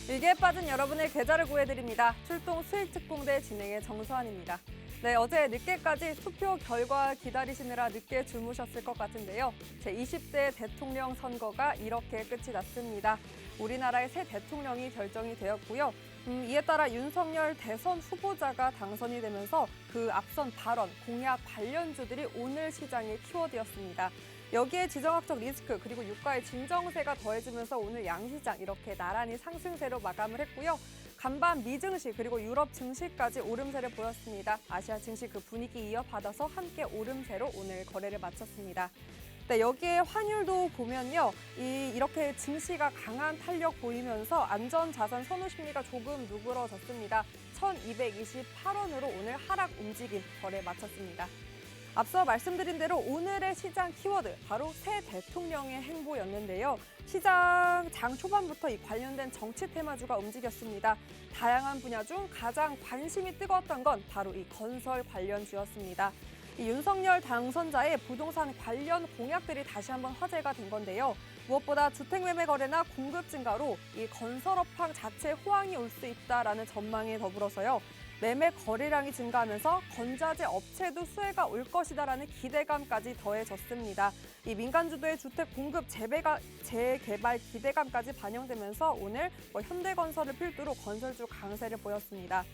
위기에 빠진 여러분의 계좌를 구해드립니다. 출동 수익 특공대 진행의 정수환입니다. 네, 어제 늦게까지 투표 결과 기다리시느라 늦게 주무셨을 것 같은데요. 제20대 대통령 선거가 이렇게 끝이 났습니다. 우리나라의 새 대통령이 결정이 되었고요. 이에 따라 윤석열 대선 후보자가 당선이 되면서 그 앞선 발언, 공약 관련주들이 오늘 시장의 키워드였습니다. 여기에 지정학적 리스크 그리고 유가의 진정세가 더해지면서 오늘 양시장 이렇게 나란히 상승세로 마감을 했고요. 간밤 미증시 그리고 유럽 증시까지 오름세를 보였습니다. 아시아 증시 그 분위기 이어받아서 함께 오름세로 오늘 거래를 마쳤습니다. 네, 여기에 환율도 보면요. 이렇게 증시가 강한 탄력 보이면서 안전자산 선호 심리가 조금 누그러졌습니다. 1228원으로 오늘 하락 움직임 거래 마쳤습니다. 앞서 말씀드린 대로 오늘의 시장 키워드 바로 새 대통령의 행보였는데요. 시장 장 초반부터 이 관련된 정치 테마주가 움직였습니다. 다양한 분야 중 가장 관심이 뜨거웠던 건 바로 이 건설 관련주였습니다. 이 윤석열 당선자의 부동산 관련 공약들이 다시 한번 화제가 된 건데요. 무엇보다 주택 매매 거래나 공급 증가로 이 건설업황 자체 호황이 올 수 있다라는 전망에 더불어서요. 매매 거래량이 증가하면서 건자재 업체도 수혜가 올 것이다라는 기대감까지 더해졌습니다. 이 민간 주도의 주택 공급 재개발 기대감까지 반영되면서 오늘 현대건설을 필두로 건설주 강세를 보였습니다.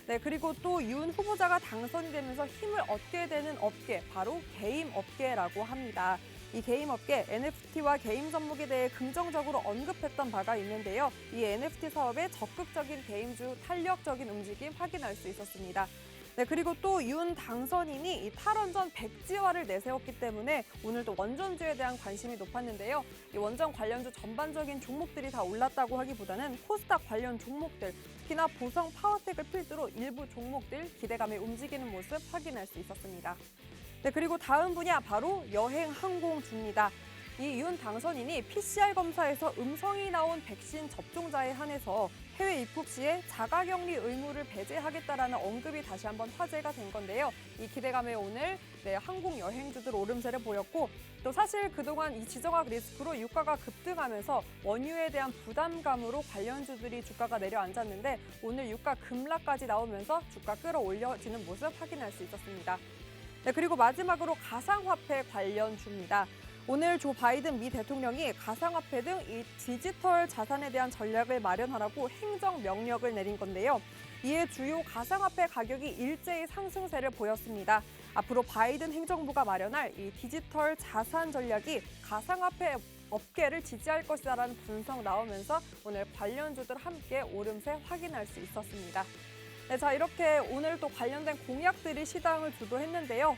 네, 그리고 또 윤 후보자가 당선이 되면서 힘을 얻게 되는 업계, 바로 게임 업계라고 합니다. 이 게임 업계, NFT와 게임 접목에 대해 긍정적으로 언급했던 바가 있는데요. 이 NFT 사업의 적극적인 게임주 탄력적인 움직임 확인할 수 있었습니다. 네, 그리고 또 윤 당선인이 이 탈원전 백지화를 내세웠기 때문에 오늘도 원전주에 대한 관심이 높았는데요. 이 원전 관련주 전반적인 종목들이 다 올랐다고 하기보다는 코스닥 관련 종목들, 특히나 보성 파워텍을 필두로 일부 종목들 기대감에 움직이는 모습 확인할 수 있었습니다. 네, 그리고 다음 분야 바로 여행 항공주입니다. 이 윤 당선인이 PCR 검사에서 음성이 나온 백신 접종자에 한해서 해외 입국 시에 자가격리 의무를 배제하겠다라는 언급이 다시 한번 화제가 된 건데요. 이 기대감에 오늘 항공 여행주들 오름세를 보였고 또 사실 그동안 이 지정학 리스크로 유가가 급등하면서 원유에 대한 부담감으로 관련주들이 주가가 내려앉았는데 오늘 유가 급락까지 나오면서 주가 끌어올려지는 모습 확인할 수 있었습니다. 네, 그리고 마지막으로 가상화폐 관련주입니다. 오늘 조 바이든 미 대통령이 가상화폐 등 이 디지털 자산에 대한 전략을 마련하라고 행정 명령을 내린 건데요. 이에 주요 가상화폐 가격이 일제히 상승세를 보였습니다. 앞으로 바이든 행정부가 마련할 이 디지털 자산 전략이 가상화폐 업계를 지지할 것이다라는 분석 나오면서 오늘 관련주들 함께 오름세 확인할 수 있었습니다. 네, 자 이렇게 오늘 또 관련된 공약들이 시장을 주도했는데요.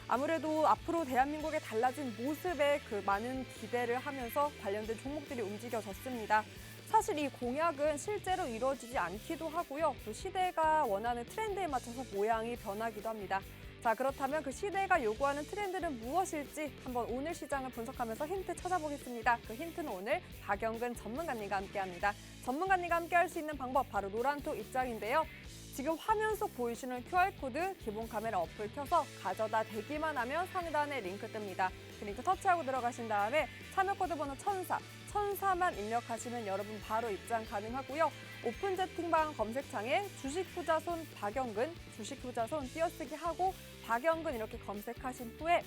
아무래도 앞으로 대한민국의 달라진 모습에 그 많은 기대를 하면서 관련된 종목들이 움직여졌습니다. 사실 이 공약은 실제로 이루어지지 않기도 하고요. 또 시대가 원하는 트렌드에 맞춰서 모양이 변하기도 합니다. 자, 그렇다면 그 시대가 요구하는 트렌드는 무엇일지 한번 오늘 시장을 분석하면서 힌트 찾아보겠습니다. 그 힌트는 오늘 박영근 전문가님과 함께합니다. 전문가님과 함께할 수 있는 방법 바로 노란톡 입장인데요. 지금 화면 속 보이시는 QR코드 기본 카메라 어플 켜서 가져다 대기만 하면 상단에 링크 뜹니다. 그 링크 터치하고 들어가신 다음에 참여 코드 번호 1004만 입력하시면 여러분 바로 입장 가능하고요. 오픈 채팅방 검색창에 주식투자손 박영근, 주식투자손 띄어쓰기 하고 박영근 이렇게 검색하신 후에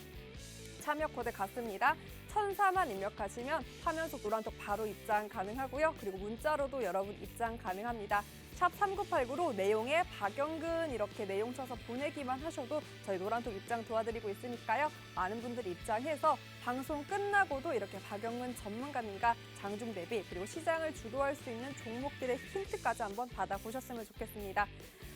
참여 코드 같습니다. 1004만 입력하시면 화면 속 노란톡 바로 입장 가능하고요. 그리고 문자로도 여러분 입장 가능합니다. 샵 3989로 내용에 박영근 이렇게 내용 쳐서 보내기만 하셔도 저희 노란톡 입장 도와드리고 있으니까요. 많은 분들이 입장해서 방송 끝나고도 이렇게 박영근 전문가님과 장중 대비 그리고 시장을 주도할 수 있는 종목들의 힌트까지 한번 받아보셨으면 좋겠습니다.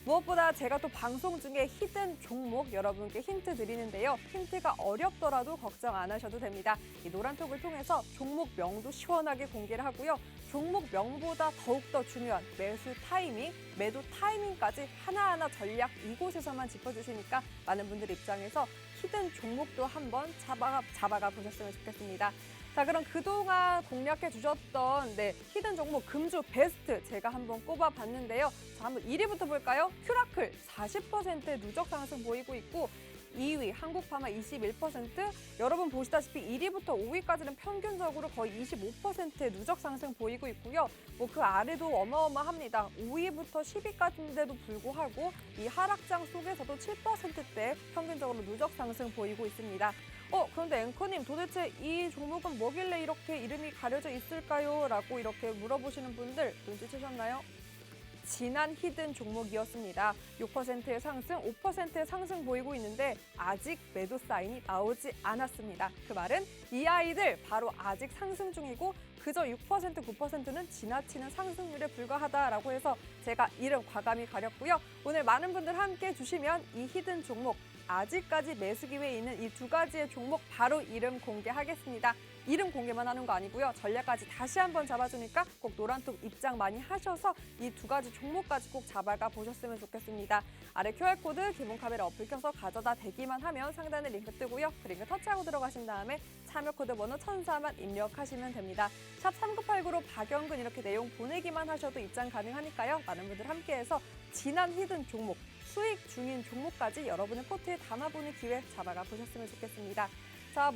무엇보다 제가 또 방송 중에 히든 종목 여러분께 힌트 드리는데요. 힌트가 어렵더라도 걱정 안 하셔도 됩니다. 이 노란톡을 통해서 종목명도 시원하게 공개를 하고요. 종목명보다 더욱더 중요한 매수 타이밍, 매도 타이밍까지 하나하나 전략 이곳에서만 짚어주시니까 많은 분들 입장에서 히든 종목도 한번 잡아가 보셨으면 좋겠습니다. 자, 그럼 그동안 공략해 주셨던 히든 종목 금주 베스트 제가 한번 꼽아봤는데요. 자, 한번 1위부터 볼까요? 큐라클 40%의 누적 상승 보이고 있고 2위 한국파마 21%, 여러분 보시다시피 1위부터 5위까지는 평균적으로 거의 25%의 누적 상승 보이고 있고요. 뭐 그 아래도 어마어마합니다. 5위부터 10위까지인데도 불구하고 이 하락장 속에서도 7%대 평균적으로 누적 상승 보이고 있습니다. 그런데 앵커님, 도대체 이 종목은 뭐길래 이렇게 이름이 가려져 있을까요? 라고 이렇게 물어보시는 분들 눈치채셨나요? 지난 히든 종목이었습니다. 6%의 상승, 5%의 상승 보이고 있는데 아직 매도 사인이 나오지 않았습니다. 그 말은 이 아이들 바로 아직 상승 중이고 그저 6%, 9%는 지나치는 상승률에 불과하다라고 해서 제가 이름 과감히 가렸고요. 오늘 많은 분들 함께 해주시면 이 히든 종목, 아직까지 매수 기회에 있는 이 두 가지의 종목 바로 이름 공개하겠습니다. 이름 공개만 하는 거 아니고요. 전략까지 다시 한번 잡아주니까 꼭 노란톡 입장 많이 하셔서 이 두 가지 종목까지 꼭 잡아가 보셨으면 좋겠습니다. 아래 QR코드 기본 카메라 어플 켜서 가져다 대기만 하면 상단에 링크 뜨고요. 그 링크 터치하고 들어가신 다음에 참여 코드 번호 1004만 입력하시면 됩니다. 샵 3989로 박영근 이렇게 내용 보내기만 하셔도 입장 가능하니까요. 많은 분들 함께해서 지난 히든 종목, 수익 중인 종목까지 여러분의 포트에 담아보는 기회 잡아가 보셨으면 좋겠습니다. 자,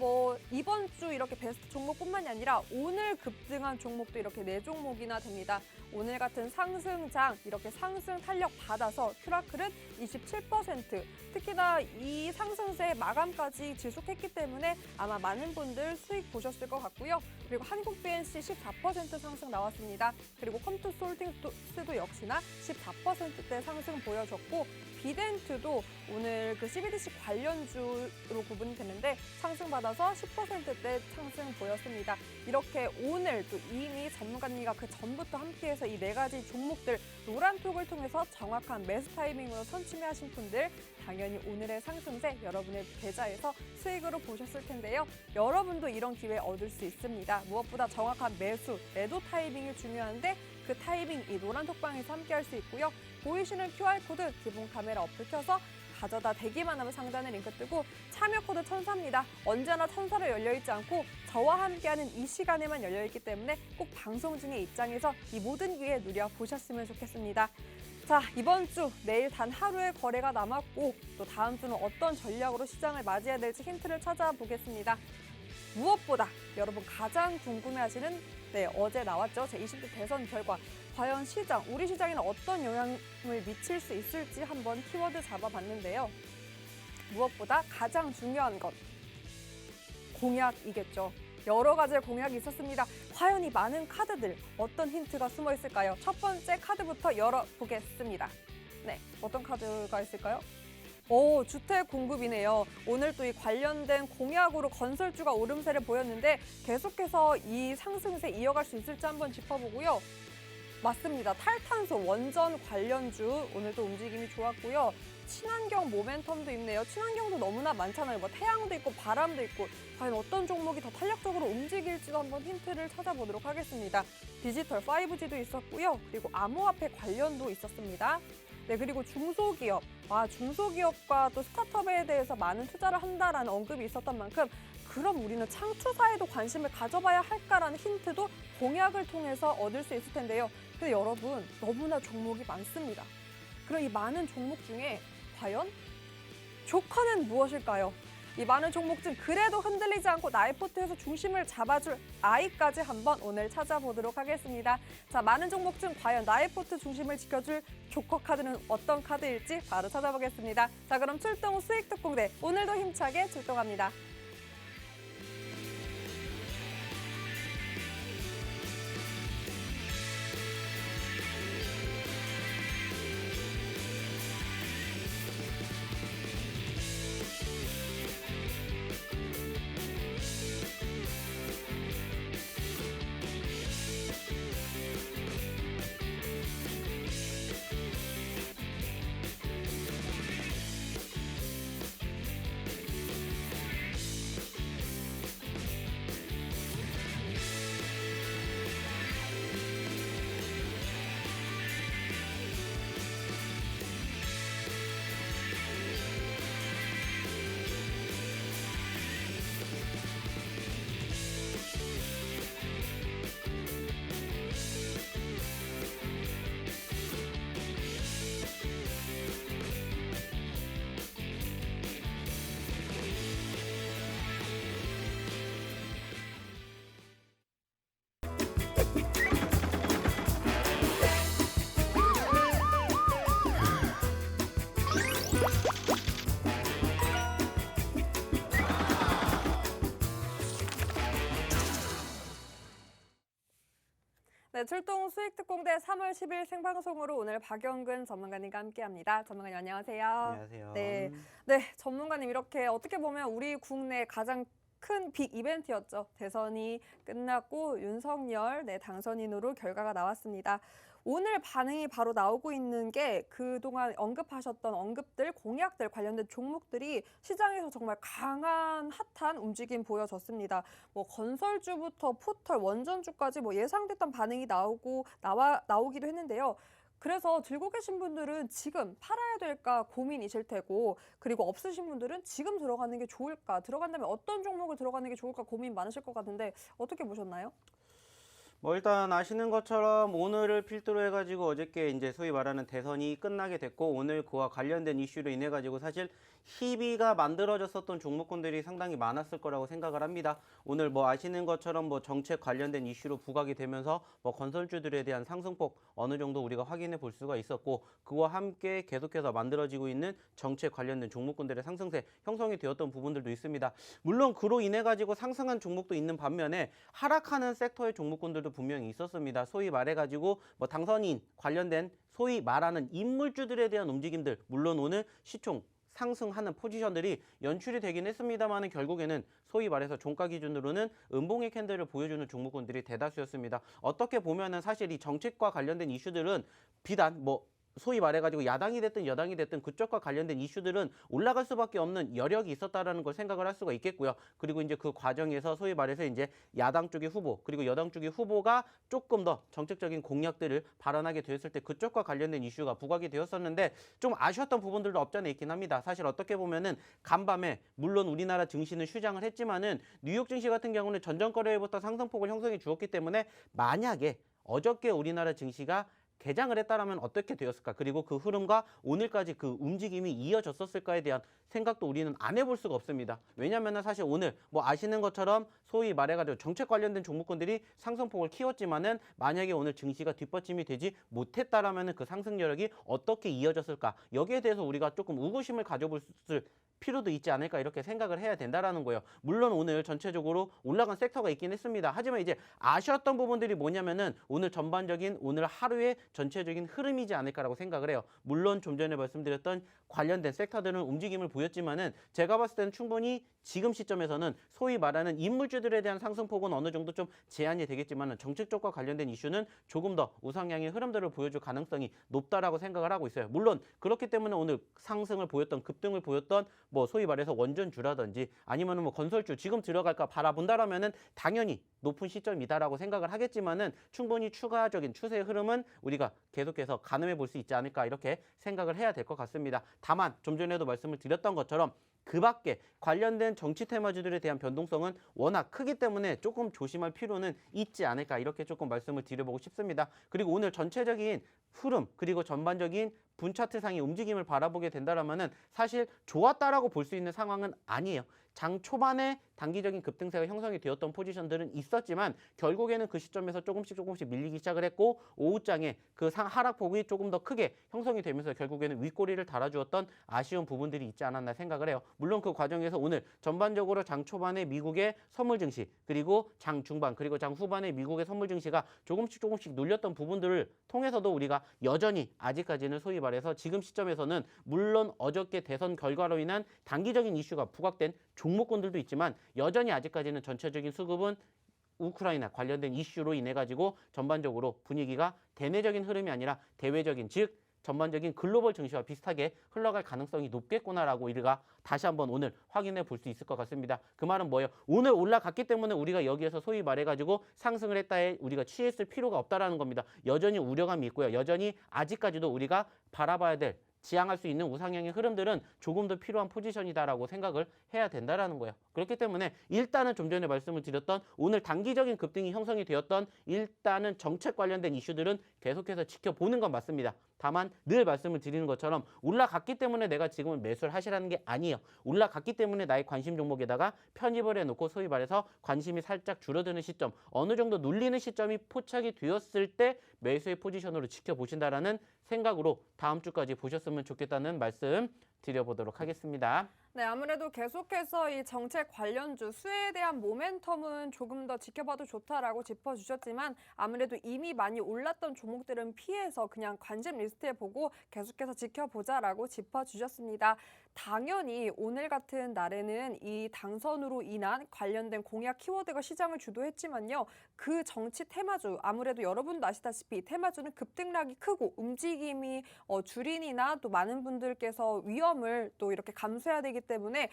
이번 주 이렇게 베스트 종목뿐만이 아니라 오늘 급등한 종목도 이렇게 4종목이나 됩니다. 오늘 같은 상승장 이렇게 상승 탄력 받아서 큐라클은 27%, 특히나 이 상승세 마감까지 지속했기 때문에 아마 많은 분들 수익 보셨을 것 같고요. 그리고 한국 BNC 14% 상승 나왔습니다. 그리고 컴투솔팅스도 역시나 14%대 상승 보여줬고, 비덴트도 오늘 그 CBDC 관련주로 구분이 되는데 상승받아서 10%대 상승 보였습니다. 이렇게 오늘 또 이미 전문가님과 그 전부터 함께해서 이 4가지 종목들 노란톡을 통해서 정확한 매수 타이밍으로 선취매하신 분들 당연히 오늘의 상승세 여러분의 계좌에서 수익으로 보셨을 텐데요. 여러분도 이런 기회 얻을 수 있습니다. 무엇보다 정확한 매도 타이밍이 중요한데 그 타이밍 이 노란톡방에서 함께할 수 있고요. 보이시는 QR코드 기본 카메라 어플 켜서 가져다 대기만 하면 상단에 링크 뜨고 참여 코드 1004입니다. 언제나 1004로 열려있지 않고 저와 함께하는 이 시간에만 열려있기 때문에 꼭 방송 중에 입장해서 이 모든 기회 누려보셨으면 좋겠습니다. 자, 이번 주 내일 단 하루의 거래가 남았고 또 다음 주는 어떤 전략으로 시장을 맞이해야 될지 힌트를 찾아보겠습니다. 무엇보다 여러분 가장 궁금해하시는 어제 나왔죠. 제20대 대선 결과. 과연 우리 시장에는 어떤 영향을 미칠 수 있을지 한번 키워드 잡아봤는데요. 무엇보다 가장 중요한 건 공약이겠죠. 여러 가지의 공약이 있었습니다. 과연 이 많은 카드들 어떤 힌트가 숨어 있을까요? 첫 번째 카드부터 열어보겠습니다. 네, 어떤 카드가 있을까요? 주택 공급이네요. 오늘 또 이 관련된 공약으로 건설주가 오름세를 보였는데 계속해서 이 상승세 이어갈 수 있을지 한번 짚어보고요. 맞습니다. 탈탄소 원전 관련주 오늘도 움직임이 좋았고요. 친환경 모멘텀도 있네요. 친환경도 너무나 많잖아요. 태양도 있고 바람도 있고 과연 어떤 종목이 더 탄력적으로 움직일지도 한번 힌트를 찾아보도록 하겠습니다. 디지털 5G도 있었고요. 그리고 암호화폐 관련도 있었습니다. 네, 그리고 중소기업. 중소기업과 또 스타트업에 대해서 많은 투자를 한다라는 언급이 있었던 만큼 그럼 우리는 창투사에도 관심을 가져봐야 할까라는 힌트도 공약을 통해서 얻을 수 있을 텐데요. 근데 여러분 너무나 종목이 많습니다. 그럼 이 많은 종목 중에 과연 조커는 무엇일까요? 이 많은 종목 중 그래도 흔들리지 않고 나의 포트에서 중심을 잡아줄 아이까지 한번 오늘 찾아보도록 하겠습니다. 자, 많은 종목 중 과연 나의 포트 중심을 지켜줄 조커 카드는 어떤 카드일지 바로 찾아보겠습니다. 자, 그럼 출동 수익 특공대 오늘도 힘차게 출동합니다. 네, 출동 수익특공대 3월 10일 생방송으로 오늘 박영근 전문가님과 함께합니다. 전문가님 안녕하세요. 안녕하세요. 네, 전문가님 이렇게 어떻게 보면 우리 국내 가장 큰 빅 이벤트였죠. 대선이 끝났고 윤석열 당선인으로 결과가 나왔습니다. 오늘 반응이 바로 나오고 있는 게 그동안 언급하셨던 언급들, 공약들 관련된 종목들이 시장에서 정말 강한 핫한 움직임 보여졌습니다. 뭐 건설주부터 포털, 원전주까지 뭐 예상됐던 반응이 나오기도 했는데요. 그래서 들고 계신 분들은 지금 팔아야 될까 고민이실 테고, 그리고 없으신 분들은 지금 들어가는 게 좋을까, 들어간다면 어떤 종목을 들어가는 게 좋을까 고민 많으실 것 같은데 어떻게 보셨나요? 뭐 일단 아시는 것처럼 오늘을 필두로 해가지고 어저께 이제 소위 말하는 대선이 끝나게 됐고, 오늘 그와 관련된 이슈로 인해 가지고 사실 희비가 만들어졌었던 종목군들이 상당히 많았을 거라고 생각을 합니다. 오늘 뭐 아시는 것처럼 뭐 정책 관련된 이슈로 부각이 되면서 뭐 건설주들에 대한 상승폭 어느 정도 우리가 확인해 볼 수가 있었고, 그와 함께 계속해서 만들어지고 있는 정책 관련된 종목군들의 상승세 형성이 되었던 부분들도 있습니다. 물론 그로 인해 가지고 상승한 종목도 있는 반면에 하락하는 섹터의 종목군들도 분명히 있었습니다. 소위 말해가지고 뭐 당선인 관련된 소위 말하는 인물주들에 대한 움직임들, 물론 오늘 시총 상승하는 포지션들이 연출이 되긴 했습니다만 결국에는 소위 말해서 종가 기준으로는 음봉의 캔들을 보여주는 종목군들이 대다수였습니다. 어떻게 보면은 사실 이 정책과 관련된 이슈들은 비단 뭐 소위 말해가지고 야당이 됐든 여당이 됐든 그쪽과 관련된 이슈들은 올라갈 수밖에 없는 여력이 있었다라는 걸 생각을 할 수가 있겠고요. 그리고 이제 그 과정에서 소위 말해서 이제 야당 쪽의 후보 그리고 여당 쪽의 후보가 조금 더 정책적인 공약들을 발언하게 되었을 때 그쪽과 관련된 이슈가 부각이 되었었는데 좀 아쉬웠던 부분들도 없잖아 있긴 합니다. 사실 어떻게 보면은 간밤에 물론 우리나라 증시는 휴장을 했지만은 뉴욕 증시 같은 경우는 전전거래일부터 상승폭을 형성해 주었기 때문에 만약에 어저께 우리나라 증시가 개장을 했다라면 어떻게 되었을까? 그리고 그 흐름과 오늘까지 그 움직임이 이어졌었을까에 대한 생각도 우리는 안 해볼 수가 없습니다. 왜냐면은 사실 오늘 뭐 아시는 것처럼 소위 말해가지고 정책 관련된 종목군들이 상승폭을 키웠지만은 만약에 오늘 증시가 뒷받침이 되지 못했다라면은 그 상승 여력이 어떻게 이어졌을까? 여기에 대해서 우리가 조금 의구심을 가져볼 필요도 있지 않을까 이렇게 생각을 해야 된다라는 거예요. 물론 오늘 전체적으로 올라간 섹터가 있긴 했습니다. 하지만 이제 아쉬웠던 부분들이 뭐냐면은 오늘 전반적인 오늘 하루의 전체적인 흐름이지 않을까라고 생각을 해요. 물론 좀 전에 말씀드렸던 관련된 섹터들은 움직임을 보였지만은 제가 봤을 때는 충분히 지금 시점에서는 소위 말하는 인물주들에 대한 상승폭은 어느 정도 좀 제한이 되겠지만은 정책 쪽과 관련된 이슈는 조금 더 우상향의 흐름들을 보여줄 가능성이 높다라고 생각을 하고 있어요. 물론 그렇기 때문에 오늘 상승을 보였던 급등을 보였던 뭐 소위 말해서 원전주라든지 아니면은 뭐 건설주 지금 들어갈까 바라본다라면은 당연히 높은 시점이다라고 생각을 하겠지만은 충분히 추가적인 추세의 흐름은 우리가 계속해서 가늠해 볼 수 있지 않을까 이렇게 생각을 해야 될 것 같습니다. 다만 좀 전에도 말씀을 드렸던 것처럼 그 밖에 관련된 정치 테마주들에 대한 변동성은 워낙 크기 때문에 조금 조심할 필요는 있지 않을까 이렇게 조금 말씀을 드려보고 싶습니다. 그리고 오늘 전체적인 흐름 그리고 전반적인 분차트상의 움직임을 바라보게 된다면은 사실 좋았다라고 볼 수 있는 상황은 아니에요. 장 초반에 단기적인 급등세가 형성이 되었던 포지션들은 있었지만 결국에는 그 시점에서 조금씩 밀리기 시작을 했고 오후장에 그 하락폭이 조금 더 크게 형성이 되면서 결국에는 윗꼬리를 달아주었던 아쉬운 부분들이 있지 않았나 생각을 해요. 물론 그 과정에서 오늘 전반적으로 장 초반에 미국의 선물 증시 그리고 장 중반 그리고 장 후반에 미국의 선물 증시가 조금씩 눌렸던 부분들을 통해서도 우리가 여전히 아직까지는 소위 말해서 지금 시점에서는 물론 어저께 대선 결과로 인한 단기적인 이슈가 부각된 종목군들도 있지만 여전히 아직까지는 전체적인 수급은 우크라이나 관련된 이슈로 인해 가지고 전반적으로 분위기가 대내적인 흐름이 아니라 대외적인 즉 전반적인 글로벌 증시와 비슷하게 흘러갈 가능성이 높겠구나라고 우리가 다시 한번 오늘 확인해 볼 수 있을 것 같습니다. 그 말은 뭐예요? 오늘 올라갔기 때문에 우리가 여기에서 소위 말해가지고 상승을 했다에 우리가 취했을 필요가 없다라는 겁니다. 여전히 우려감이 있고요. 여전히 아직까지도 우리가 바라봐야 될 지향할 수 있는 우상향의 흐름들은 조금 더 필요한 포지션이다라고 생각을 해야 된다라는 거예요. 그렇기 때문에 일단은 좀 전에 말씀을 드렸던 오늘 단기적인 급등이 형성이 되었던 일단은 정책 관련된 이슈들은 계속해서 지켜보는 건 맞습니다. 다만 늘 말씀을 드리는 것처럼 올라갔기 때문에 내가 지금은 매수를 하시라는 게 아니에요. 올라갔기 때문에 나의 관심 종목에다가 편입을 해놓고 소위 말해서 관심이 살짝 줄어드는 시점, 어느 정도 눌리는 시점이 포착이 되었을 때 매수의 포지션으로 지켜보신다라는 생각으로 다음 주까지 보셨으면 좋겠다는 말씀 드려보도록 하겠습니다. 네, 아무래도 계속해서 이 정책 관련주 수혜에 대한 모멘텀은 조금 더 지켜봐도 좋다라고 짚어주셨지만 아무래도 이미 많이 올랐던 종목들은 피해서 그냥 관심 리스트에 보고 계속해서 지켜보자라고 짚어주셨습니다. 당연히 오늘 같은 날에는 이 당선으로 인한 관련된 공약 키워드가 시장을 주도했지만요. 그 정치 테마주, 아무래도 여러분도 아시다시피 테마주는 급등락이 크고 움직임이 주린이나 또 많은 분들께서 위험을 또 이렇게 감수해야 되기 때문에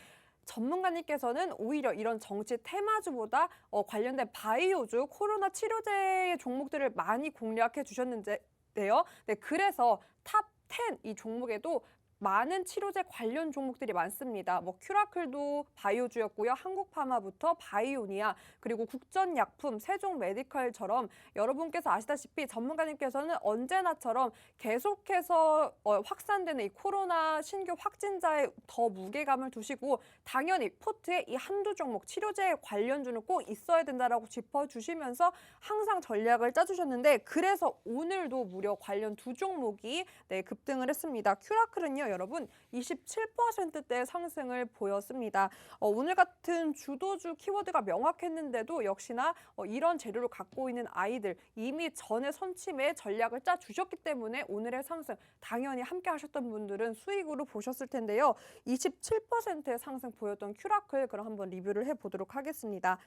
전문가님께서는 오히려 이런 정치 테마주보다 관련된 바이오주, 코로나 치료제의 종목들을 많이 공략해 주셨는데요. 네, 그래서 탑 10 이 종목에도 많은 치료제 관련 종목들이 많습니다. 뭐 큐라클도 바이오주였고요. 한국파마부터 바이오니아, 그리고 국전약품, 세종메디컬처럼 여러분께서 아시다시피 전문가님께서는 언제나처럼 계속해서 확산되는 이 코로나 신규 확진자에 더 무게감을 두시고 당연히 포트에 이 한두 종목 치료제 관련주는 꼭 있어야 된다라고 짚어주시면서 항상 전략을 짜주셨는데 그래서 오늘도 무려 관련 두 종목이 급등을 했습니다. 큐라클은요. 여러분 27%대 상승을 보였습니다. 오늘 같은 주도주 키워드가 명확했는데도 역시나 이런 재료를 갖고 있는 아이들 이미 전에 선침에 전략을 짜주셨기 때문에 오늘의 상승 당연히 함께 하셨던 분들은 수익으로 보셨을 텐데요. 27%의 상승 보였던 큐라클 그럼 한번 리뷰를 해보도록 하겠습니다.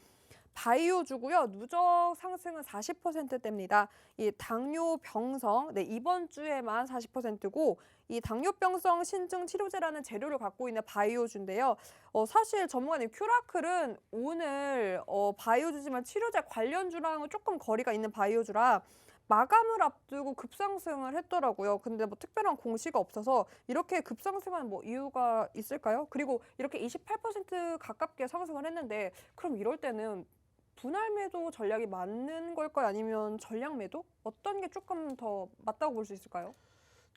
바이오주고요. 누적 상승은 40%대입니다. 이 당뇨병성, 이번 주에만 40%고 이 당뇨병성 신증 치료제라는 재료를 갖고 있는 바이오주인데요. 사실 전문가님 큐라클은 오늘 바이오주지만 치료제 관련주랑은 조금 거리가 있는 바이오주라 마감을 앞두고 급상승을 했더라고요. 근데 뭐 특별한 공시가 없어서 이렇게 급상승한 뭐 이유가 있을까요? 그리고 이렇게 28% 가깝게 상승을 했는데 그럼 이럴 때는 분할 매도 전략이 맞는 걸까요? 아니면 전량 매도? 어떤 게 조금 더 맞다고 볼 수 있을까요?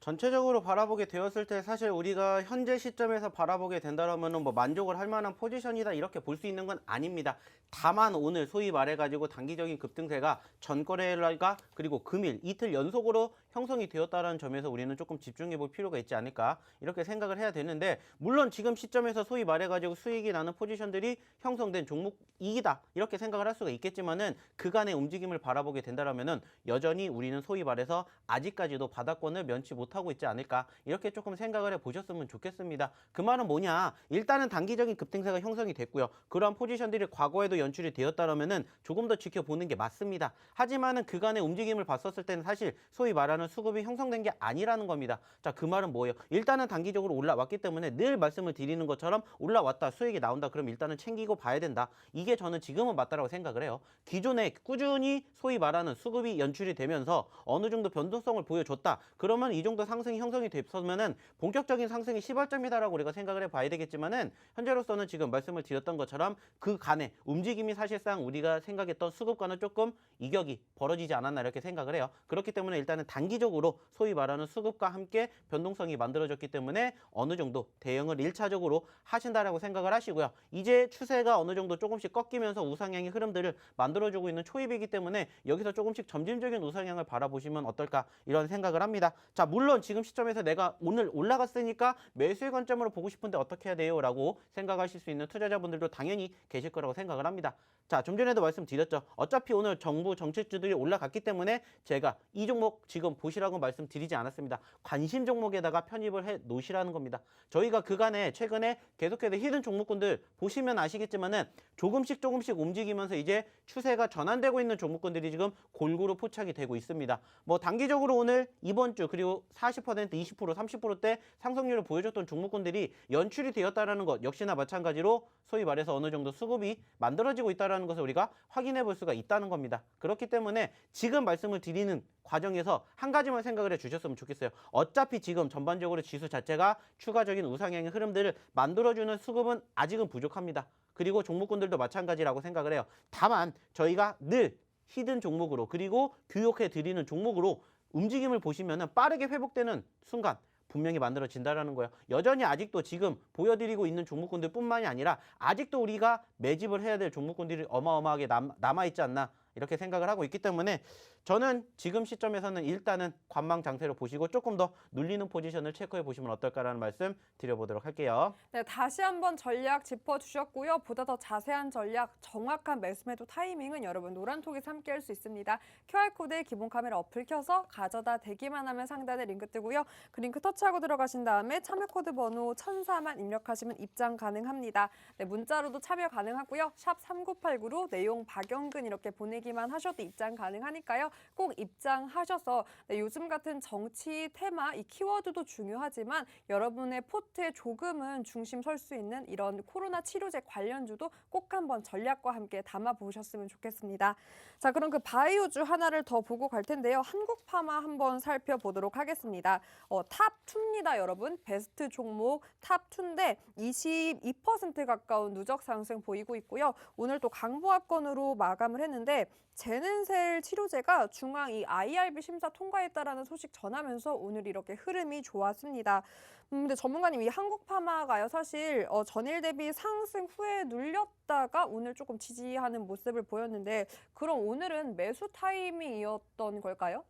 전체적으로 바라보게 되었을 때 사실 우리가 현재 시점에서 바라보게 된다면은 뭐 만족을 할 만한 포지션이다 이렇게 볼 수 있는 건 아닙니다. 다만 오늘 소위 말해가지고 단기적인 급등세가 전거래일과 그리고 금일 이틀 연속으로 형성이 되었다는 점에서 우리는 조금 집중해 볼 필요가 있지 않을까 이렇게 생각을 해야 되는데 물론 지금 시점에서 소위 말해가지고 수익이 나는 포지션들이 형성된 종목이다 이렇게 생각을 할 수가 있겠지만은 그간의 움직임을 바라보게 된다면은 여전히 우리는 소위 말해서 아직까지도 바닥권을 면치 못하고 있지 않을까 이렇게 조금 생각을 해 보셨으면 좋겠습니다. 그 말은 뭐냐? 일단은 단기적인 급등세가 형성이 됐고요. 그러한 포지션들이 과거에도 연출이 되었다면은 조금 더 지켜보는 게 맞습니다. 하지만은 그간의 움직임을 봤었을 때는 사실 소위 말하는 수급이 형성된 게 아니라는 겁니다. 자, 그 말은 뭐예요? 일단은 단기적으로 올라왔기 때문에 늘 말씀을 드리는 것처럼 올라왔다 수익이 나온다 그럼 일단은 챙기고 봐야 된다. 이게 저는 지금은 맞다라고 생각을 해요. 기존에 꾸준히 소위 말하는 수급이 연출이 되면서 어느 정도 변동성을 보여줬다. 그러면 이 정도 상승이 형성이 됐으면은 본격적인 상승이 시발점이다라고 우리가 생각을 해봐야 되겠지만은 현재로서는 지금 말씀을 드렸던 것처럼 그 간의 움직임이 사실상 우리가 생각했던 수급과는 조금 이격이 벌어지지 않았나 이렇게 생각을 해요. 그렇기 때문에 일단은 단기적으로 소위 말하는 수급과 함께 변동성이 만들어졌기 때문에 어느 정도 대응을 1차적으로 하신다라고 생각을 하시고요. 이제 추세가 어느 정도 조금씩 꺾이면서 우상향의 흐름들을 만들어주고 있는 초입이기 때문에 여기서 조금씩 점진적인 우상향을 바라보시면 어떨까 이런 생각을 합니다. 자, 물론 지금 시점에서 내가 오늘 올라갔으니까 매수의 관점으로 보고 싶은데 어떻게 해야 돼요? 라고 생각하실 수 있는 투자자분들도 당연히 계실 거라고 생각을 합니다. 자, 좀 전에도 말씀드렸죠. 어차피 오늘 정부 정책주들이 올라갔기 때문에 제가 이 종목 지금 보시라고 말씀드리지 않았습니다. 관심 종목에다가 편입을 해 놓으시라는 겁니다. 저희가 그간에 최근에 계속해서 히든 종목군들 보시면 아시겠지만은 조금씩 움직이면서 이제 추세가 전환되고 있는 종목군들이 지금 골고루 포착이 되고 있습니다. 뭐 단기적으로 오늘 이번 주 그리고 40%, 20%, 30%대 상승률을 보여줬던 종목군들이 연출이 되었다라는 것 역시나 마찬가지로 소위 말해서 어느 정도 수급이 만들어지고 있다라는 것을 우리가 확인해 볼 수가 있다는 겁니다. 그렇기 때문에 지금 말씀을 드리는 과정에서 한 가지만 생각을 해 주셨으면 좋겠어요. 어차피 지금 전반적으로 지수 자체가 추가적인 우상향의 흐름들을 만들어주는 수급은 아직은 부족합니다. 그리고 종목군들도 마찬가지라고 생각을 해요. 다만 저희가 늘 히든 종목으로 그리고 교육해 드리는 종목으로 움직임을 보시면은 빠르게 회복되는 순간 분명히 만들어진다라는 거예요. 여전히 아직도 지금 보여드리고 있는 종목군들 뿐만이 아니라 아직도 우리가 매집을 해야 될 종목군들이 어마어마하게 남아있지 않나 이렇게 생각을 하고 있기 때문에 저는 지금 시점에서는 일단은 관망 장세로 보시고 조금 더 눌리는 포지션을 체크해 보시면 어떨까라는 말씀 드려보도록 할게요. 네, 다시 한번 전략 짚어주셨고요. 보다 더 자세한 전략, 정확한 매수 매도 타이밍은 여러분 노란톡에서 함께 할 수 있습니다. QR코드에 기본 카메라 어플 켜서 가져다 대기만 하면 상단에 링크 뜨고요. 그 링크 터치하고 들어가신 다음에 참여 코드 번호 1004만 입력하시면 입장 가능합니다. 네, 문자로도 참여 가능하고요. 샵 3989로 내용 박영근 이렇게 보내기만 하셔도 입장 가능하니까요. 꼭 입장하셔서 네, 요즘 같은 정치 테마, 이 키워드도 중요하지만 여러분의 포트에 조금은 중심 설 수 있는 이런 코로나 치료제 관련주도 꼭 한번 전략과 함께 담아보셨으면 좋겠습니다. 자, 그럼 그 바이오주 하나를 더 보고 갈 텐데요. 한국파마 한번 살펴보도록 하겠습니다. 탑2입니다, 여러분. 베스트 종목 탑2인데 22% 가까운 누적 상승 보이고 있고요. 오늘 또 강보합권으로 마감을 했는데 제넨셀 치료제가 중앙 이 IRB 심사 통과했다라는 소식 전하면서 오늘 이렇게 흐름이 좋았습니다. 근데 전문가님 이 한국파마가요 사실 전일 대비 상승 후에 눌렸다가 오늘 조금 지지하는 모습을 보였는데 그럼 오늘은 매수 타이밍이었던 걸까요?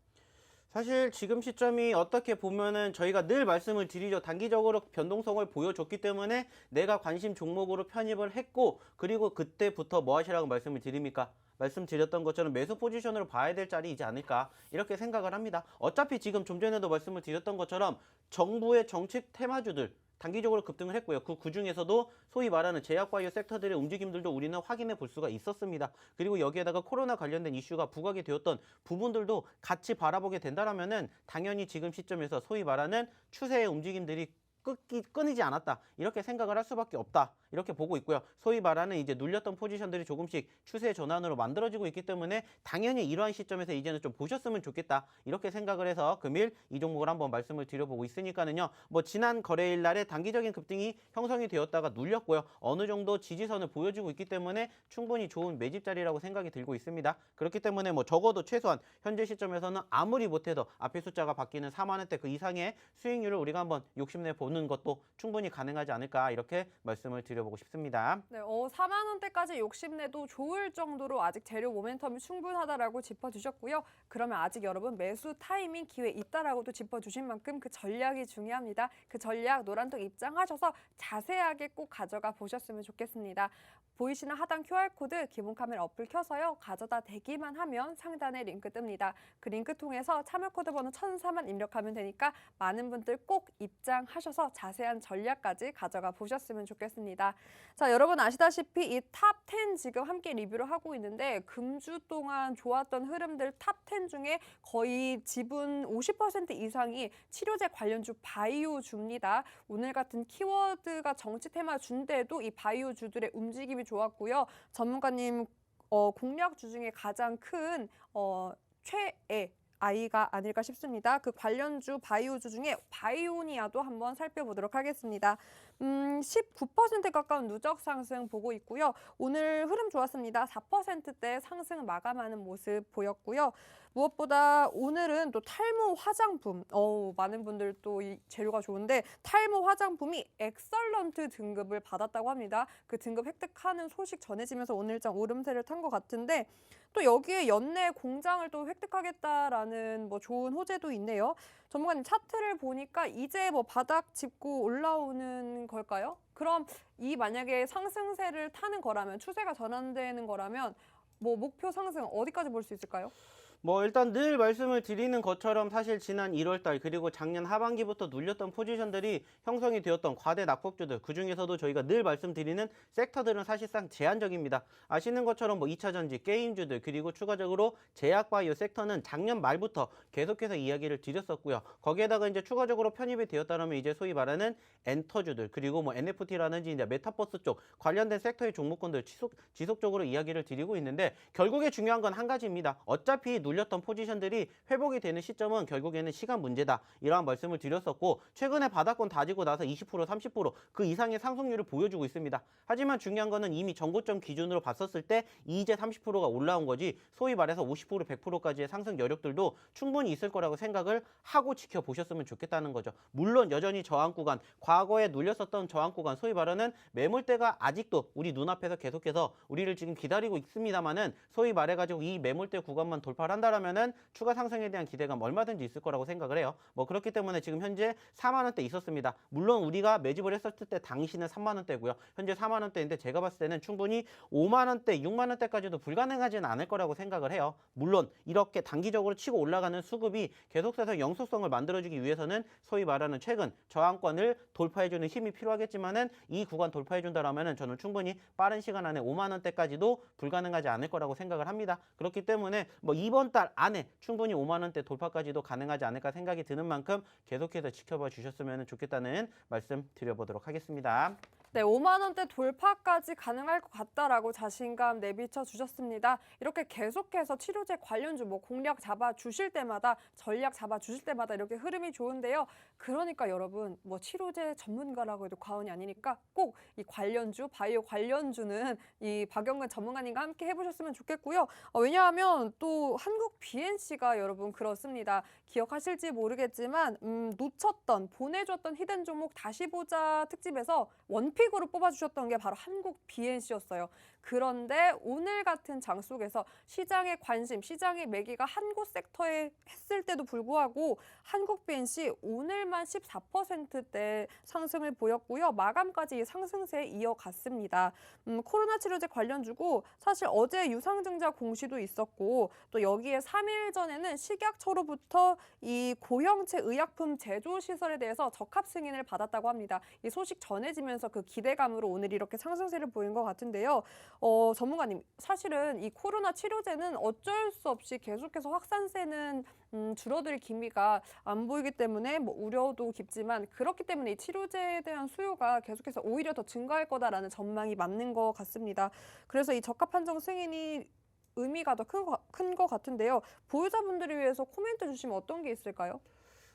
사실 지금 시점이 어떻게 보면은 저희가 늘 말씀을 드리죠. 단기적으로 변동성을 보여줬기 때문에 내가 관심 종목으로 편입을 했고 그리고 그때부터 뭐 하시라고 말씀을 드립니까? 말씀드렸던 것처럼 매수 포지션으로 봐야 될 자리이지 않을까 이렇게 생각을 합니다. 어차피 지금 좀 전에도 말씀을 드렸던 것처럼 정부의 정책 테마주들 단기적으로 급등을 했고요. 그 중에서도 소위 말하는 제약바이오 섹터들의 움직임들도 우리는 확인해 볼 수가 있었습니다. 그리고 여기에다가 코로나 관련된 이슈가 부각이 되었던 부분들도 같이 바라보게 된다라면은 당연히 지금 시점에서 소위 말하는 추세의 움직임들이 끊이지 않았다 이렇게 생각을 할 수밖에 없다 이렇게 보고 있고요. 소위 말하는 이제 눌렸던 포지션들이 조금씩 추세 전환으로 만들어지고 있기 때문에 당연히 이러한 시점에서 이제는 좀 보셨으면 좋겠다 이렇게 생각을 해서 금일 이 종목을 한번 말씀을 드려보고 있으니까는요. 뭐 지난 거래일 날에 단기적인 급등이 형성이 되었다가 눌렸고요. 어느 정도 지지선을 보여주고 있기 때문에 충분히 좋은 매집 자리라고 생각이 들고 있습니다. 그렇기 때문에 뭐 적어도 최소한 현재 시점에서는 아무리 못해도 앞에 숫자가 바뀌는 4만 원대 그 이상의 수익률을 우리가 한번 욕심내 보는 것도 충분히 가능하지 않을까 이렇게 말씀을 드려보고 싶습니다. 네, 4만 원대까지 욕심내도 좋을 정도로 아직 재료 모멘텀이 충분하다라고 짚어주셨고요. 그러면 아직 여러분 매수 타이밍 기회 있다라고도 짚어주신 만큼 그 전략이 중요합니다. 그 전략 노란톡 입장하셔서 자세하게 꼭 가져가 보셨으면 좋겠습니다. 보이시는 하단 QR코드 기본 카메라 어플 켜서요. 가져다 대기만 하면 상단에 링크 뜹니다. 그 링크 통해서 참여 코드 번호 1004만 입력하면 되니까 많은 분들 꼭 입장하셔서 자세한 전략까지 가져가 보셨으면 좋겠습니다. 자, 여러분 아시다시피 이 탑 10 지금 함께 리뷰를 하고 있는데 금주 동안 좋았던 흐름들 탑 10 중에 거의 지분 50% 이상이 치료제 관련주 바이오주입니다. 오늘 같은 키워드가 정치 테마 주인데도 이 바이오주들의 움직임이 좋았고요. 전문가님 공략주 중에 가장 큰 최애 아이가 아닐까 싶습니다. 그 관련주 바이오주 중에 바이오니아도 한번 살펴보도록 하겠습니다. 19% 가까운 누적 상승 보고 있고요. 오늘 흐름 좋았습니다. 4%대 상승 마감하는 모습 보였고요. 무엇보다 오늘은 또 탈모 화장품, 많은 분들 또 이 재료가 좋은데 탈모 화장품이 엑설런트 등급을 받았다고 합니다. 그 등급 획득하는 소식 전해지면서 오늘장 오름세를 탄 것 같은데 또 여기에 연내 공장을 또 획득하겠다라는 뭐 좋은 호재도 있네요. 전문가님 차트를 보니까 이제 뭐 바닥 짚고 올라오는 걸까요? 그럼 이 만약에 상승세를 타는 거라면 추세가 전환되는 거라면 뭐 목표 상승 어디까지 볼 수 있을까요? 뭐 일단 늘 말씀을 드리는 것처럼 사실 지난 1월달 그리고 작년 하반기부터 눌렸던 포지션들이 형성이 되었던 과대 낙폭주들 그중에서도 저희가 늘 말씀드리는 섹터들은 사실상 제한적입니다. 아시는 것처럼 뭐 2차전지, 게임주들 그리고 추가적으로 제약바이오 섹터는 작년 말부터 계속해서 이야기를 드렸었고요. 거기에다가 이제 추가적으로 편입이 되었다면 이제 소위 말하는 엔터주들 그리고 뭐 NFT라든지 이제 메타버스 쪽 관련된 섹터의 종목군들 지속적으로 이야기를 드리고 있는데 결국에 중요한 건 한 가지입니다. 어차피 눌렸던 포지션들이 회복이 되는 시점은 결국에는 시간 문제다. 이러한 말씀을 드렸었고 최근에 바닥권 다지고 나서 20%, 30%그 이상의 상승률을 보여주고 있습니다. 하지만 중요한 거는 이미 전고점 기준으로 봤었을 때 이제 30%가 올라온 거지 소위 말해서 50%, 100%까지의 상승 여력들도 충분히 있을 거라고 생각을 하고 지켜보셨으면 좋겠다는 거죠. 물론 여전히 저항 구간, 과거에 눌렸었던 저항 구간, 소위 말하는 매물대가 아직도 우리 눈앞에서 계속해서 우리를 지금 기다리고 있습니다만은 소위 말해가지고 이 매물대 구간만 돌파를 한다라면은 추가 상승에 대한 기대감 얼마든지 있을 거라고 생각을 해요. 뭐 그렇기 때문에 지금 현재 4만 원대 있었습니다. 물론 우리가 매집을 했었을 때 당시는 3만 원대고요. 현재 4만 원대인데 제가 봤을 때는 충분히 5만 원대, 6만 원대까지도 불가능하지는 않을 거라고 생각을 해요. 물론 이렇게 단기적으로 치고 올라가는 수급이 계속해서 영속성을 만들어주기 위해서는 소위 말하는 최근 저항권을 돌파해주는 힘이 필요하겠지만은 이 구간 돌파해준다라면은 저는 충분히 빠른 시간 안에 5만 원대까지도 불가능하지 않을 거라고 생각을 합니다. 그렇기 때문에 뭐 이번 달 안에 충분히 5만 원대 돌파까지도 가능하지 않을까 생각이 드는 만큼 계속해서 지켜봐 주셨으면 좋겠다는 말씀 드려보도록 하겠습니다. 네, 5만 원대 돌파까지 가능할 것 같다라고 자신감 내비쳐 주셨습니다. 이렇게 계속해서 치료제 관련주 뭐 공략 잡아 주실 때마다 전략 잡아 주실 때마다 이렇게 흐름이 좋은데요. 그러니까 여러분 뭐 치료제 전문가라고 해도 과언이 아니니까 꼭 이 관련주, 바이오 관련주는 이 박영근 전문가님과 함께 해보셨으면 좋겠고요. 왜냐하면 또 한국 BNC가 여러분 그렇습니다. 기억하실지 모르겠지만 놓쳤던, 보내줬던 히든 종목 다시 보자 특집에서 원픽으로 뽑아주셨던 게 바로 한국 BNC였어요. 그런데 오늘 같은 장 속에서 시장의 관심, 시장의 매기가 한 곳 섹터에 했을 때도 불구하고 한국 BNC 오늘만 14%대 상승을 보였고요. 마감까지 이 상승세에 이어갔습니다. 코로나 치료제 관련주고 사실 어제 유상증자 공시도 있었고 또 여기에 3일 전에는 식약처로부터 이 고형체 의약품 제조 시설에 대해서 적합 승인을 받았다고 합니다. 이 소식 전해지면서 그 기대감으로 오늘 이렇게 상승세를 보인 것 같은데요. 전문가님, 사실은 이 코로나 치료제는 어쩔 수 없이 계속해서 확산세는 줄어들 기미가 안 보이기 때문에 뭐 우려도 깊지만 그렇기 때문에 이 치료제에 대한 수요가 계속해서 오히려 더 증가할 거다라는 전망이 맞는 것 같습니다. 그래서 이 적합 한정 승인이 의미가 더 큰 것 같은데요. 보유자분들을 위해서 코멘트 주시면 어떤 게 있을까요?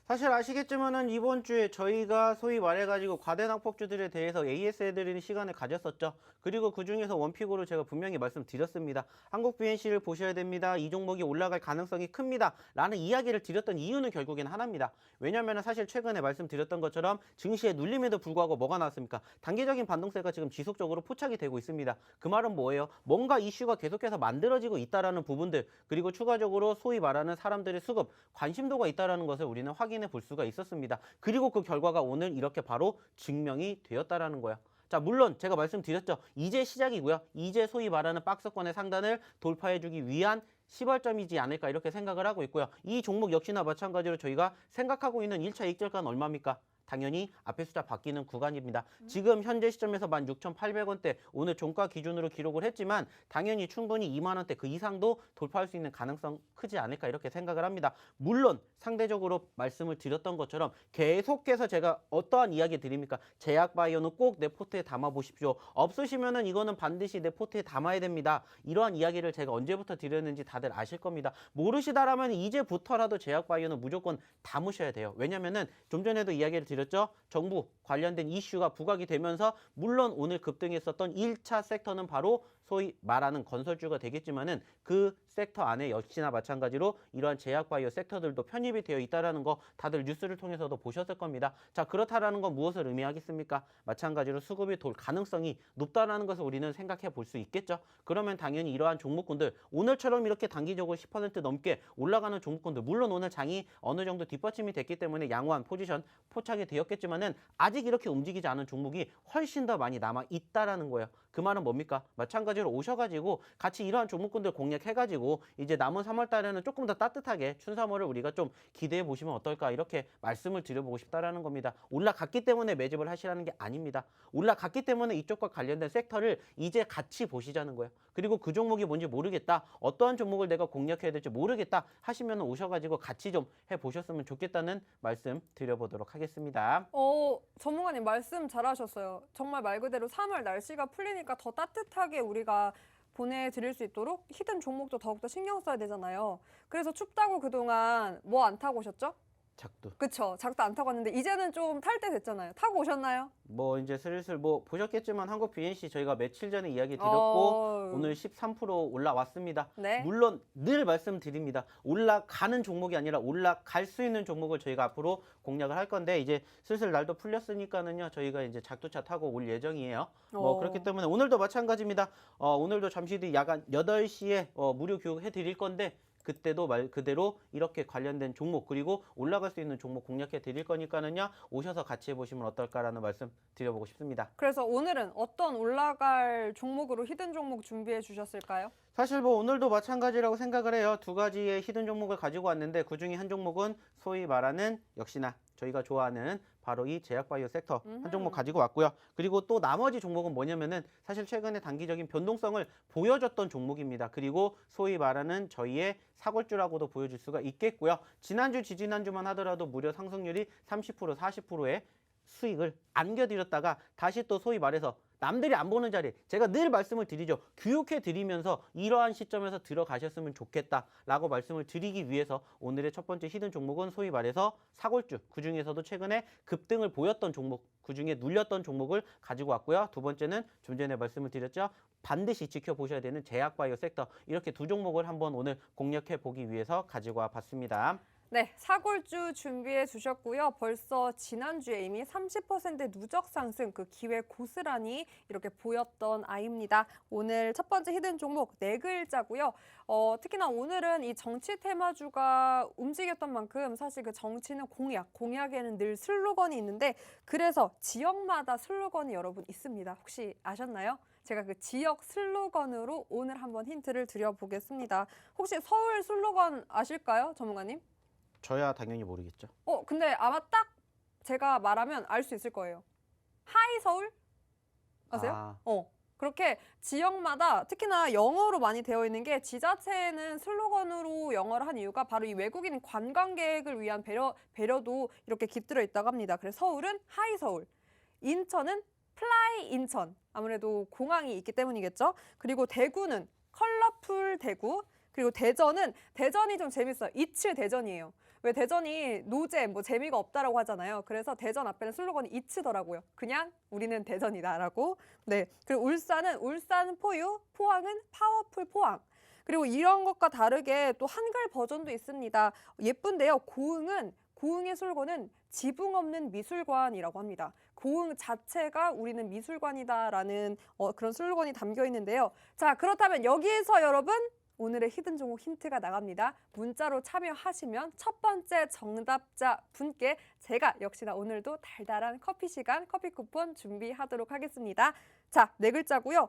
사실 아시겠지만은 이번 주에 저희가 소위 말해가지고 과대낭폭주들에 대해서 AS 해드리는 시간을 가졌었죠. 그리고 그 중에서 원픽으로 제가 분명히 말씀드렸습니다. 한국 BNC를 보셔야 됩니다. 이 종목이 올라갈 가능성이 큽니다. 라는 이야기를 드렸던 이유는 결국엔 하나입니다. 왜냐하면 사실 최근에 말씀드렸던 것처럼 증시의 눌림에도 불구하고 뭐가 나왔습니까? 단기적인 반동세가 지금 지속적으로 포착이 되고 있습니다. 그 말은 뭐예요? 뭔가 이슈가 계속해서 만들어지고 있다라는 부분들, 그리고 추가적으로 소위 말하는 사람들의 수급, 관심도가 있다라는 것을 우리는 확인해 볼 수가 있었습니다. 그리고 그 결과가 오늘 이렇게 바로 증명이 되었다라는 거야. 자, 물론 제가 말씀드렸죠. 이제 시작이고요. 이제 소위 말하는 박스권의 상단을 돌파해주기 위한 시발점이지 않을까 이렇게 생각을 하고 있고요. 이 종목 역시나 마찬가지로 저희가 생각하고 있는 1차 익절가는 얼마입니까? 당연히 앞에 숫자 바뀌는 구간입니다. 지금 현재 시점에서 16,800원대 오늘 종가 기준으로 기록을 했지만 당연히 충분히 2만 원대 그 이상도 돌파할 수 있는 가능성 크지 않을까 이렇게 생각을 합니다. 물론 상대적으로 말씀을 드렸던 것처럼 계속해서 제가 어떠한 이야기 드립니까? 제약바이오는 꼭 내 포트에 담아 보십시오. 없으시면은 이거는 반드시 내 포트에 담아야 됩니다. 이러한 이야기를 제가 언제부터 드렸는지 다들 아실 겁니다. 모르시다라면 이제부터라도 제약바이오는 무조건 담으셔야 돼요. 왜냐면은 좀 전에도 이야기를 드렸죠. 정부 관련된 이슈가 부각이 되면서 물론 오늘 급등했었던 1차 섹터는 바로 소위 말하는 건설주가 되겠지만은 그 섹터 안에 역시나 마찬가지로 이러한 제약바이오 섹터들도 편입이 되어 있다라는 거 다들 뉴스를 통해서도 보셨을 겁니다. 자, 그렇다라는 건 무엇을 의미하겠습니까? 마찬가지로 수급이 돌 가능성이 높다라는 것을 우리는 생각해 볼 수 있겠죠. 그러면 당연히 이러한 종목군들 오늘처럼 이렇게 단기적으로 10% 넘게 올라가는 종목군들 물론 오늘 장이 어느 정도 뒷받침이 됐기 때문에 양호한 포지션 포착이 되었겠지만은 아직 이렇게 움직이지 않은 종목이 훨씬 더 많이 남아 있다라는 거예요. 그 말은 뭡니까? 마찬가지로 오셔가지고 같이 이러한 종목군들 공략해가지고 이제 남은 3월 달에는 조금 더 따뜻하게 춘3월을 우리가 좀 기대해 보시면 어떨까 이렇게 말씀을 드려보고 싶다라는 겁니다. 올라갔기 때문에 매집을 하시라는 게 아닙니다. 올라갔기 때문에 이쪽과 관련된 섹터를 이제 같이 보시자는 거예요. 그리고 그 종목이 뭔지 모르겠다. 어떠한 종목을 내가 공략해야 될지 모르겠다 하시면 오셔가지고 같이 좀 해보셨으면 좋겠다는 말씀 드려보도록 하겠습니다. 전문가님 말씀 잘하셨어요. 정말 말 그대로 3월 날씨가 풀리니까 더 따뜻하게 우리가 보내드릴 수 있도록 히든 종목도 더욱더 신경 써야 되잖아요. 그래서 춥다고 그동안 뭐 안 타고 오셨죠? 작두. 그쵸. 작도 안 타고 왔는데 이제는 좀 탈 때 됐잖아요. 타고 오셨나요? 뭐 이제 슬슬 뭐 보셨겠지만 한국 BNC 저희가 며칠 전에 이야기 드렸고 오늘 13% 올라왔습니다. 네. 물론 늘 말씀드립니다. 올라가는 종목이 아니라 올라갈 수 있는 종목을 저희가 앞으로 공략을 할 건데 이제 슬슬 날도 풀렸으니까는요. 저희가 이제 작두차 타고 올 예정이에요. 뭐 그렇기 때문에 오늘도 마찬가지입니다. 오늘도 잠시 뒤 야간 8시에 무료 교육 해드릴 건데 그때도 말 그대로 이렇게 관련된 종목 그리고 올라갈 수 있는 종목 공략해 드릴 거니까는요. 오셔서 같이 해보시면 어떨까라는 말씀 드려보고 싶습니다. 그래서 오늘은 어떤 올라갈 종목으로 히든 종목 준비해 주셨을까요? 사실 뭐 오늘도 마찬가지라고 생각을 해요. 두 가지의 히든 종목을 가지고 왔는데 그중에 한 종목은 소위 말하는 역시나 저희가 좋아하는 바로 이 제약바이오 섹터 한 종목 가지고 왔고요. 그리고 또 나머지 종목은 뭐냐면은 사실 최근에 단기적인 변동성을 보여줬던 종목입니다. 그리고 소위 말하는 저희의 사골주라고도 보여줄 수가 있겠고요. 지난주, 지지난주만 하더라도 무려 상승률이 30%, 40%의 수익을 안겨드렸다가 다시 또 소위 말해서 남들이 안 보는 자리에 제가 늘 말씀을 드리죠. 교육해 드리면서 이러한 시점에서 들어가셨으면 좋겠다라고 말씀을 드리기 위해서 오늘의 첫 번째 히든 종목은 소위 말해서 사골주, 그중에서도 최근에 급등을 보였던 종목, 그중에 눌렸던 종목을 가지고 왔고요. 두 번째는 좀 전에 말씀을 드렸죠. 반드시 지켜보셔야 되는 제약바이오 섹터, 이렇게 두 종목을 한번 오늘 공략해 보기 위해서 가지고 와 봤습니다. 네, 사골주 준비해 주셨고요. 벌써 지난주에 이미 30% 누적 상승, 그 기회 고스란히 이렇게 보였던 아이입니다. 오늘 첫 번째 히든 종목 네 글자고요. 특히나 오늘은 이 정치 테마주가 움직였던 만큼 사실 그 정치는 공약에는 늘 슬로건이 있는데 그래서 지역마다 슬로건이 여러분 있습니다. 혹시 아셨나요? 제가 그 지역 슬로건으로 오늘 한번 힌트를 드려보겠습니다. 혹시 서울 슬로건 아실까요, 전문가님? 저야 당연히 모르겠죠. 근데 아마 딱 제가 말하면 알 수 있을 거예요. 하이 서울? 아세요? 그렇게 지역마다 특히나 영어로 많이 되어 있는 게 지자체는 슬로건으로 영어를 한 이유가 바로 이 외국인 관광객을 위한 배려도 이렇게 깃들어 있다고 합니다. 그래서 서울은 하이 서울, 인천은 플라이 인천, 아무래도 공항이 있기 때문이겠죠. 그리고 대구는 컬러풀 대구, 그리고 대전이 좀 재밌어요. 이츠 대전이에요. 왜 대전이 노잼, 뭐 재미가 없다라고 하잖아요. 그래서 대전 앞에는 슬로건이 이츠더라고요. 그냥 우리는 대전이다라고. 네. 그리고 울산은 울산 포유, 포항은 파워풀 포항. 그리고 이런 것과 다르게 또 한글 버전도 있습니다. 예쁜데요. 고흥의 슬로건은 지붕 없는 미술관이라고 합니다. 고흥 자체가 우리는 미술관이다라는 그런 슬로건이 담겨 있는데요. 자, 그렇다면 여기에서 여러분 오늘의 히든 종목 힌트가 나갑니다. 문자로 참여하시면 첫 번째 정답자 분께 제가 역시나 오늘도 달달한 커피 시간, 커피 쿠폰 준비하도록 하겠습니다. 자, 네 글자고요.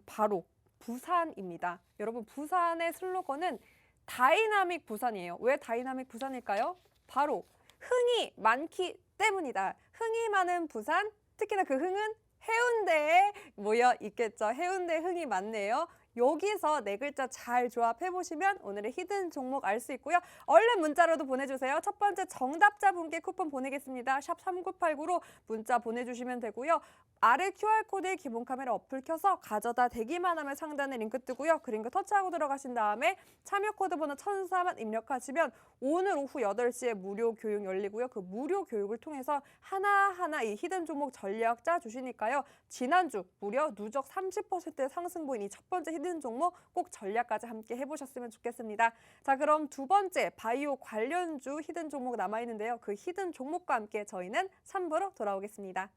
바로 부산입니다. 여러분, 부산의 슬로건은 다이나믹 부산이에요. 왜 다이나믹 부산일까요? 바로 흥이 많기 때문이다. 흥이 많은 부산, 특히나 그 흥은 해운대에 모여 있겠죠. 해운대 흥이 많네요. 여기서 네 글자 잘 조합해보시면 오늘의 히든 종목 알 수 있고요. 얼른 문자로도 보내주세요. 첫 번째 정답자분께 쿠폰 보내겠습니다. 샵 3989로 문자 보내주시면 되고요. 아래 QR코드에 기본 카메라 어플 켜서 가져다 대기만 하면 상단에 링크 뜨고요. 그 링크 터치하고 들어가신 다음에 참여 코드 번호 1004만 입력하시면 오늘 오후 8시에 무료 교육 열리고요. 그 무료 교육을 통해서 하나하나 이 히든 종목 전략 짜주시니까요. 지난주 무려 누적 30%의 상승 보인 이 첫 번째 히든 종목 꼭 전략까지 함께 해보셨으면 좋겠습니다. 자, 그럼 두 번째 바이오 관련주 히든 종목 남아있는데요. 그 히든 종목과 함께 저희는 3부로 돌아오겠습니다.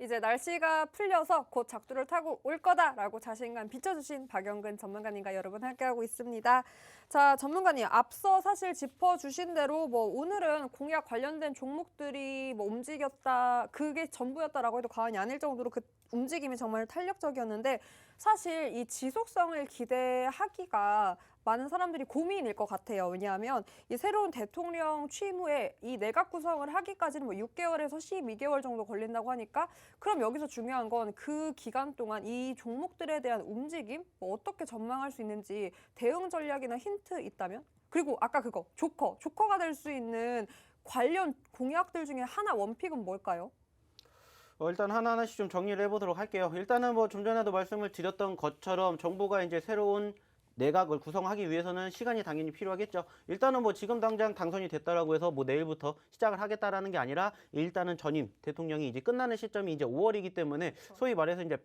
이제 날씨가 풀려서 곧 작두를 타고 올 거다라고 자신감 비춰주신 박영근 전문가님과 여러분 함께하고 있습니다. 자, 전문가님 앞서 사실 짚어주신 대로 뭐 오늘은 공약 관련된 종목들이 뭐 움직였다, 그게 전부였다라고 해도 과언이 아닐 정도로 그 움직임이 정말 탄력적이었는데 사실 이 지속성을 기대하기가 많은 사람들이 고민일 것 같아요. 왜냐하면 이 새로운 대통령 취임 후에 이 내각 구성을 하기까지는 뭐 6개월에서 12개월 정도 걸린다고 하니까 그럼 여기서 중요한 건 그 기간 동안 이 종목들에 대한 움직임 뭐 어떻게 전망할 수 있는지 대응 전략이나 힌트 있다면? 그리고 아까 그거 조커가 될 수 있는 관련 공약들 중에 하나 원픽은 뭘까요? 일단 하나하나씩 좀 정리를 해보도록 할게요. 일단은 뭐 좀 전에도 말씀을 드렸던 것처럼 정부가 이제 새로운 내각을 구성하기 위해서는 시간이 당연히 필요하겠죠. 일단은 뭐 지금 당장 당선이 됐다라고 해서 뭐 내일부터 시작을 하겠다라는 게 아니라 일단은 전임 대통령이 이제 끝나는 시점이 이제 5월이기 때문에 소위 말해서 이제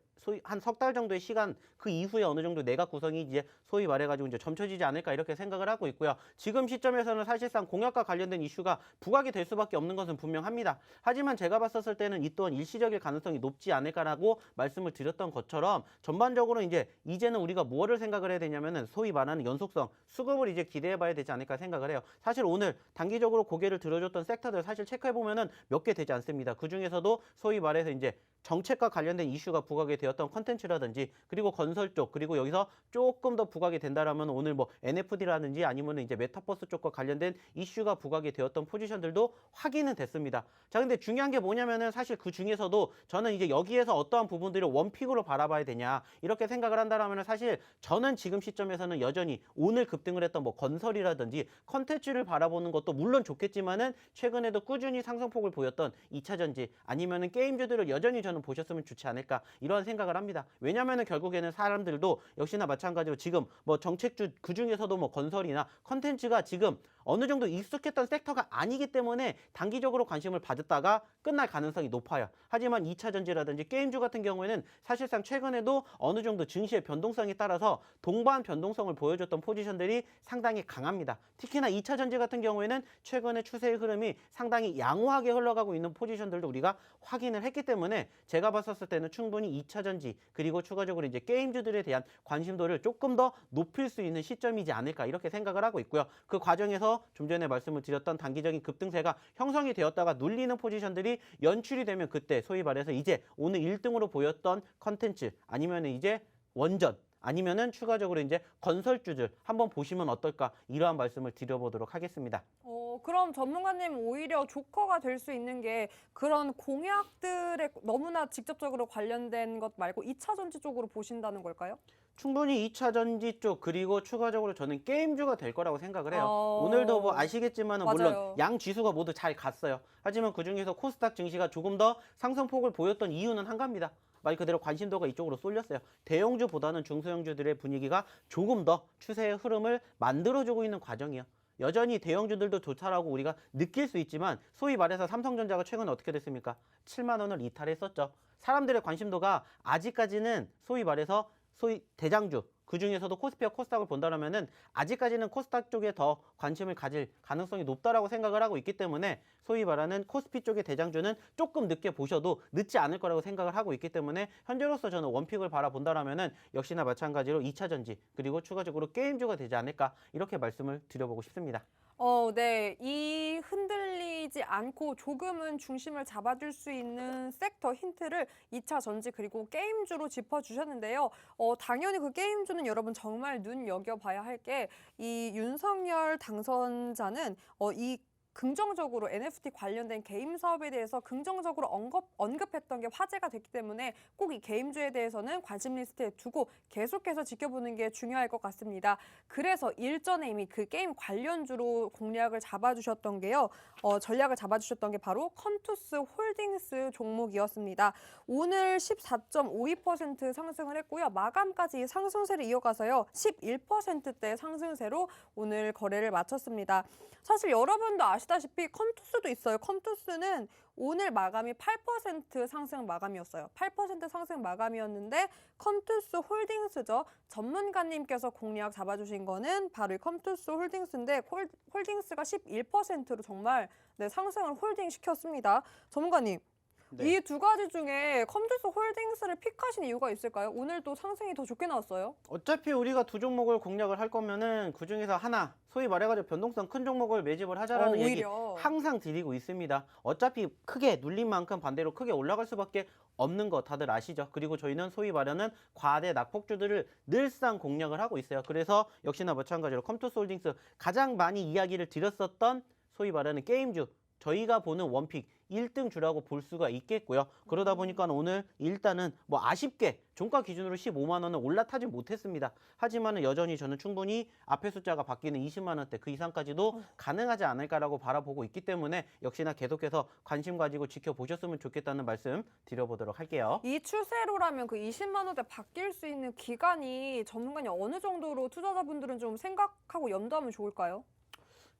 한 석 달 정도의 시간 그 이후에 어느 정도 내각 구성이 이제 소위 말해가지고 이제 점쳐지지 않을까 이렇게 생각을 하고 있고요. 지금 시점에서는 사실상 공약과 관련된 이슈가 부각이 될 수밖에 없는 것은 분명합니다. 하지만 제가 봤었을 때는 이 또한 일시적일 가능성이 높지 않을까라고 말씀을 드렸던 것처럼 전반적으로 이제는 우리가 무엇을 생각을 해야 되냐면은 소위 말하는 연속성, 수급을 이제 기대해 봐야 되지 않을까 생각을 해요. 사실 오늘 단기적으로 고개를 들어줬던 섹터들 사실 체크해 보면은 몇 개 되지 않습니다. 그 중에서도 소위 말해서 이제 정책과 관련된 이슈가 부각이 되었던 컨텐츠라든지 그리고 건설 쪽 그리고 여기서 조금 더 부각이 된다라면 오늘 뭐 NFD라든지 아니면 이제 메타버스 쪽과 관련된 이슈가 부각이 되었던 포지션들도 확인은 됐습니다. 자, 근데 중요한 게 뭐냐면은 사실 그 중에서도 저는 이제 여기에서 어떠한 부분들을 원픽으로 바라봐야 되냐 이렇게 생각을 한다라면 사실 저는 지금 시점에서는 여전히 오늘 급등을 했던 뭐 건설이라든지 컨텐츠를 바라보는 것도 물론 좋겠지만은 최근에도 꾸준히 상승폭을 보였던 2차 전지 아니면은 게임주들을 여전히 저는 보셨으면 좋지 않을까 이런 생각을 합니다. 왜냐면은 결국에는 사람들도 역시나 마찬가지로 지금 뭐 정책주 그 중에서도 뭐 건설이나 컨텐츠가 지금 어느 정도 익숙했던 섹터가 아니기 때문에 단기적으로 관심을 받았다가 끝날 가능성이 높아요. 하지만 2차 전지라든지 게임주 같은 경우에는 사실상 최근에도 어느 정도 증시의 변동성에 따라서 동반 변동성을 보여줬던 포지션들이 상당히 강합니다. 특히나 2차 전지 같은 경우에는 최근의 추세의 흐름이 상당히 양호하게 흘러가고 있는 포지션들도 우리가 확인을 했기 때문에 제가 봤었을 때는 충분히 2차 전지 그리고 추가적으로 이제 게임주들에 대한 관심도를 조금 더 높일 수 있는 시점이지 않을까 이렇게 생각을 하고 있고요. 그 과정에서 좀 전에 말씀을 드렸던 단기적인 급등세가 형성이 되었다가 눌리는 포지션들이 연출이 되면 그때 소위 말해서 이제 오늘 1등으로 보였던 컨텐츠 아니면 이제 원전 아니면은 추가적으로 이제 건설주들 한번 보시면 어떨까 이러한 말씀을 드려보도록 하겠습니다. 그럼 전문가님 오히려 조커가 될 수 있는 게 그런 공약들에 너무나 직접적으로 관련된 것 말고 2차 전지 쪽으로 보신다는 걸까요? 충분히 2차 전지 쪽 그리고 추가적으로 저는 게임주가 될 거라고 생각을 해요. 오늘도 뭐 아시겠지만은 물론 양 지수가 모두 잘 갔어요. 하지만 그중에서 코스닥 증시가 조금 더 상승폭을 보였던 이유는 한 가지입니다. 말 그대로 관심도가 이쪽으로 쏠렸어요. 대형주보다는 중소형주들의 분위기가 조금 더 추세의 흐름을 만들어주고 있는 과정이에요. 여전히 대형주들도 좋다라고 우리가 느낄 수 있지만 소위 말해서 삼성전자가 최근에 어떻게 됐습니까? 7만 원을 이탈했었죠. 사람들의 관심도가 아직까지는 소위 말해서 소위 대장주 그 중에서도 코스피와 코스닥을 본다면은 아직까지는 코스닥 쪽에 더 관심을 가질 가능성이 높다라고 생각을 하고 있기 때문에 소위 말하는 코스피 쪽의 대장주는 조금 늦게 보셔도 늦지 않을 거라고 생각을 하고 있기 때문에 현재로서 저는 원픽을 바라본다라면은 역시나 마찬가지로 2차 전지 그리고 추가적으로 게임주가 되지 않을까 이렇게 말씀을 드려보고 싶습니다. 네. 이 흔들리지 않고 조금은 중심을 잡아줄 수 있는 섹터 힌트를 2차 전지 그리고 게임주로 짚어주셨는데요. 당연히 그 게임주는 여러분 정말 눈여겨봐야 할 게 이 윤석열 당선자는 이 긍정적으로 NFT 관련된 게임 사업에 대해서 긍정적으로 언급했던 게 화제가 됐기 때문에 꼭 이 게임주에 대해서는 관심 리스트에 두고 계속해서 지켜보는 게 중요할 것 같습니다. 그래서 일전에 이미 그 게임 관련주로 공략을 잡아주셨던 게요. 전략을 잡아주셨던 게 바로 컴투스 홀딩스 종목이었습니다. 오늘 14.52% 상승을 했고요. 마감까지 상승세를 이어가서요. 11%대 상승세로 오늘 거래를 마쳤습니다. 사실 여러분도 아시다시피 컴투스도 있어요. 컴투스는 오늘 마감이 8% 상승 마감이었어요. 8% 상승 마감이었는데 컴투스 홀딩스죠. 전문가님께서 공략 잡아주신 거는 바로 이 컴투스 홀딩스인데 홀딩스가 11%로 정말 상승을 홀딩 시켰습니다. 전문가님. 네. 이 두 가지 중에 컴투스 홀딩스를 픽하신 이유가 있을까요? 오늘 또 상승이 더 좋게 나왔어요. 어차피 우리가 두 종목을 공략을 할 거면은 그 중에서 하나, 소위 말해가지고 변동성 큰 종목을 매집을 하자라는 얘기 오히려. 항상 드리고 있습니다. 어차피 크게 눌린 만큼 반대로 크게 올라갈 수밖에 없는 거 다들 아시죠? 그리고 저희는 소위 말하는 과대 낙폭주들을 늘상 공략을 하고 있어요. 그래서 역시나 마찬가지로 컴투스 홀딩스 가장 많이 이야기를 드렸었던 소위 말하는 게임주, 저희가 보는 원픽 1등 주라고 볼 수가 있겠고요. 그러다 보니까 오늘 일단은 뭐 아쉽게 종가 기준으로 15만 원은 올라타진 못했습니다. 하지만 여전히 저는 충분히 앞에 숫자가 바뀌는 20만 원대 그 이상까지도 가능하지 않을까라고 바라보고 있기 때문에 역시나 계속해서 관심 가지고 지켜보셨으면 좋겠다는 말씀 드려보도록 할게요. 이 추세로라면 그 20만 원대 바뀔 수 있는 기간이 전문가님 어느 정도로 투자자분들은 좀 생각하고 염두하면 좋을까요?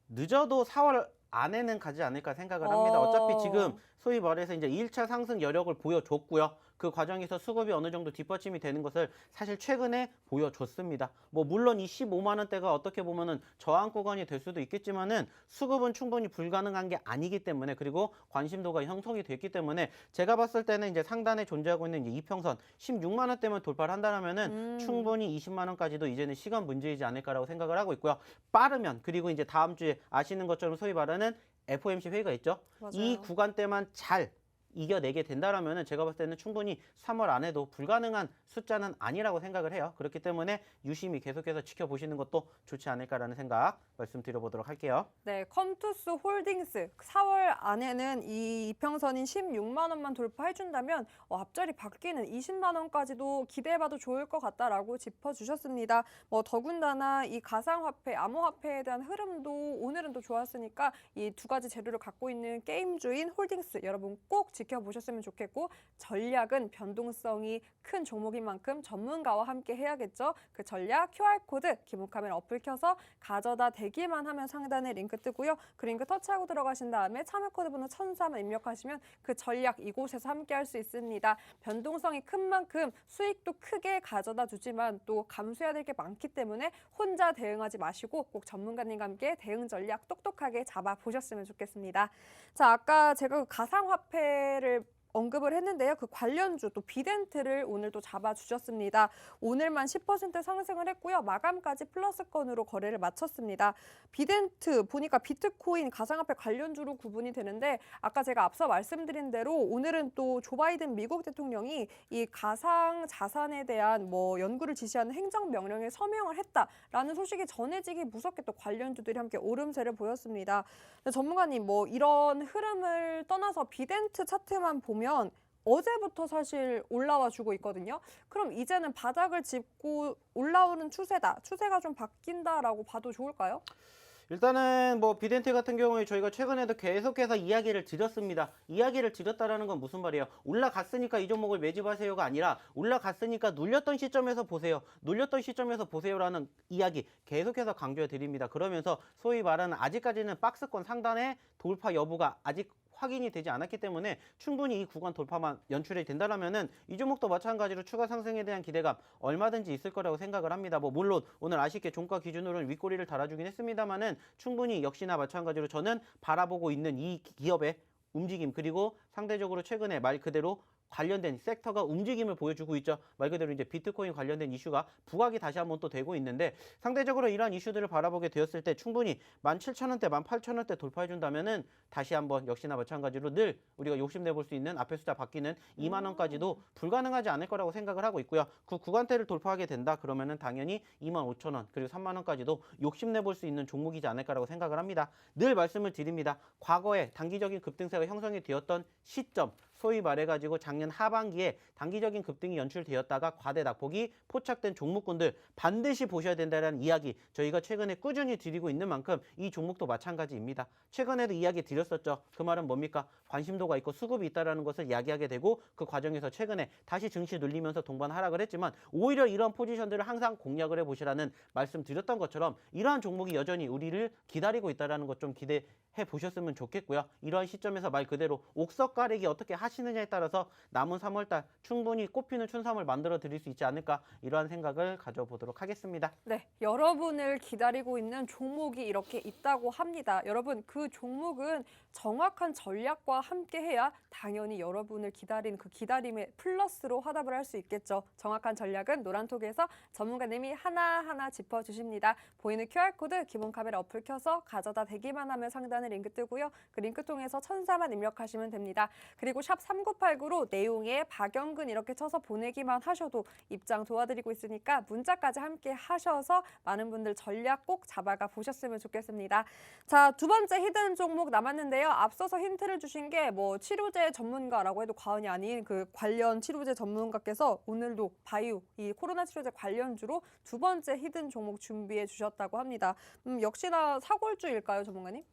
늦어도 4월 안에는 가지 않을까 생각을 합니다. 어차피 지금 소위 말해서 이제 1차 상승 여력을 보여줬고요. 그 과정에서 수급이 어느 정도 뒷받침이 되는 것을 사실 최근에 보여줬습니다. 뭐 물론 이 15만 원대가 어떻게 보면은 저항 구간이 될 수도 있겠지만은 수급은 충분히 불가능한 게 아니기 때문에 그리고 관심도가 형성이 됐기 때문에 제가 봤을 때는 이제 상단에 존재하고 있는 이제 이평선 16만 원대만 돌파를 한다면은 충분히 20만 원까지도 이제는 시간 문제이지 않을까라고 생각을 하고 있고요. 빠르면 그리고 이제 다음 주에 아시는 것처럼 소위 말하는 FOMC 회의가 있죠. 맞아요. 이 구간대만 잘 이겨내게 된다라면은 제가 봤을 때는 충분히 3월 안에도 불가능한 숫자는 아니라고 생각을 해요. 그렇기 때문에 유심히 계속해서 지켜보시는 것도 좋지 않을까라는 생각 말씀드려보도록 할게요. 네, 컴투스 홀딩스 4월 안에는 이 이평선인 16만 원만 돌파해준다면 앞자리 바뀌는 20만 원까지도 기대해봐도 좋을 것 같다라고 짚어주셨습니다. 뭐 더군다나 이 가상화폐, 암호화폐에 대한 흐름도 오늘은 또 좋았으니까 이 두 가지 재료를 갖고 있는 게임주인 홀딩스 여러분 꼭 지켜보셨으면 좋겠고 전략은 변동성이 큰 종목인 만큼 전문가와 함께 해야겠죠. 그 전략 QR코드 기본 카메라 어플 켜서 가져다 대기만 하면 상단에 링크 뜨고요. 그 링크 터치하고 들어가신 다음에 참여 코드 번호 1003을 입력하시면 그 전략 이곳에서 함께 할 수 있습니다. 변동성이 큰 만큼 수익도 크게 가져다 주지만 또 감수해야 될 게 많기 때문에 혼자 대응하지 마시고 꼭 전문가님과 함께 대응 전략 똑똑하게 잡아보셨으면 좋겠습니다. 자, 아까 제가 그 가상화폐를 언급을 했는데요. 그 관련주 또 비덴트를 오늘 또 잡아주셨습니다. 오늘만 10% 상승을 했고요. 마감까지 플러스권으로 거래를 마쳤습니다. 비덴트 보니까 비트코인 가상화폐 관련주로 구분이 되는데 아까 제가 앞서 말씀드린 대로 오늘은 또 조 바이든 미국 대통령이 이 가상 자산에 대한 뭐 연구를 지시하는 행정명령에 서명을 했다라는 소식이 전해지기 무섭게 또 관련주들이 함께 오름세를 보였습니다. 전문가님 뭐 이런 흐름을 떠나서 비덴트 차트만 보면 어제부터 사실 올라와 주고 있거든요. 그럼 이제는 바닥을 짚고 올라오는 추세다. 추세가 좀 바뀐다라고 봐도 좋을까요? 일단은 뭐 비덴트 같은 경우에 저희가 최근에도 계속해서 이야기를 드렸습니다. 이야기를 드렸다라는 건 무슨 말이에요? 올라갔으니까 이 종목을 매집하세요가 아니라 올라갔으니까 눌렸던 시점에서 보세요. 눌렸던 시점에서 보세요라는 이야기 계속해서 강조해 드립니다. 그러면서 소위 말하는 아직까지는 박스권 상단의 돌파 여부가 아직 확인이 되지 않았기 때문에 충분히 이 구간 돌파만 연출이 된다라면은 이 종목도 마찬가지로 추가 상승에 대한 기대감 얼마든지 있을 거라고 생각을 합니다. 뭐 물론 오늘 아쉽게 종가 기준으로는 윗꼬리를 달아주긴 했습니다만은 충분히 역시나 마찬가지로 저는 바라보고 있는 이 기업의 움직임 그리고 상대적으로 최근에 말 그대로 관련된 섹터가 움직임을 보여주고 있죠. 말 그대로 이제 비트코인 관련된 이슈가 부각이 다시 한번 또 되고 있는데 상대적으로 이러한 이슈들을 바라보게 되었을 때 충분히 17,000원대, 18,000원대 돌파해 준다면은 다시 한번 역시나 마찬가지로 늘 우리가 욕심내 볼 수 있는 앞에 숫자 바뀌는 2만 원까지도 불가능하지 않을 거라고 생각을 하고 있고요. 그 구간대를 돌파하게 된다 그러면은 당연히 25,000원 그리고 3만 원까지도 욕심내 볼 수 있는 종목이지 않을까라고 생각을 합니다. 늘 말씀을 드립니다. 과거에 단기적인 급등세가 형성이 되었던 시점 소위 말해가지고 작년 하반기에 단기적인 급등이 연출되었다가 과대 낙폭이 포착된 종목군들 반드시 보셔야 된다는 이야기 저희가 최근에 꾸준히 드리고 있는 만큼 이 종목도 마찬가지입니다. 최근에도 이야기 드렸었죠. 그 말은 뭡니까? 관심도가 있고 수급이 있다는 것을 이야기하게 되고 그 과정에서 최근에 다시 증시 눌리면서 동반 하락을 했지만 오히려 이런 포지션들을 항상 공략을 해보시라는 말씀 드렸던 것처럼 이러한 종목이 여전히 우리를 기다리고 있다는 것 좀 기대 보셨으면 좋겠고요. 이런 시점에서 말 그대로 옥석 가리기 어떻게 하시느냐에 따라서 남은 3월달 충분히 꽃피는 춘삼을 만들어 드릴 수 있지 않을까 이러한 생각을 가져보도록 하겠습니다. 네, 여러분을 기다리고 있는 종목이 이렇게 있다고 합니다. 여러분, 그 종목은 정확한 전략과 함께 해야 당연히 여러분을 기다린 그 기다림에 플러스로 화답을 할 수 있겠죠. 정확한 전략은 노란톡에서 전문가님이 하나하나 짚어주십니다. 보이는 QR코드 기본 카메라 어플 켜서 가져다 대기만 하면 상단에 링크 뜨고요. 그 링크 통해서 천사만 입력하시면 됩니다. 그리고 샵 3989로 내용에 박영근 이렇게 쳐서 보내기만 하셔도 입장 도와드리고 있으니까 문자까지 함께 하셔서 많은 분들 전략 꼭 잡아가 보셨으면 좋겠습니다. 자, 두 번째 히든 종목 남았는데요. 앞서서 힌트를 주신 게 뭐 치료제 전문가라고 해도 과언이 아닌 그 관련 치료제 전문가께서 오늘도 바이오, 이 코로나 치료제 관련주로 두 번째 히든 종목 준비해 주셨다고 합니다. 역시나 사골주일까요, 전문가님?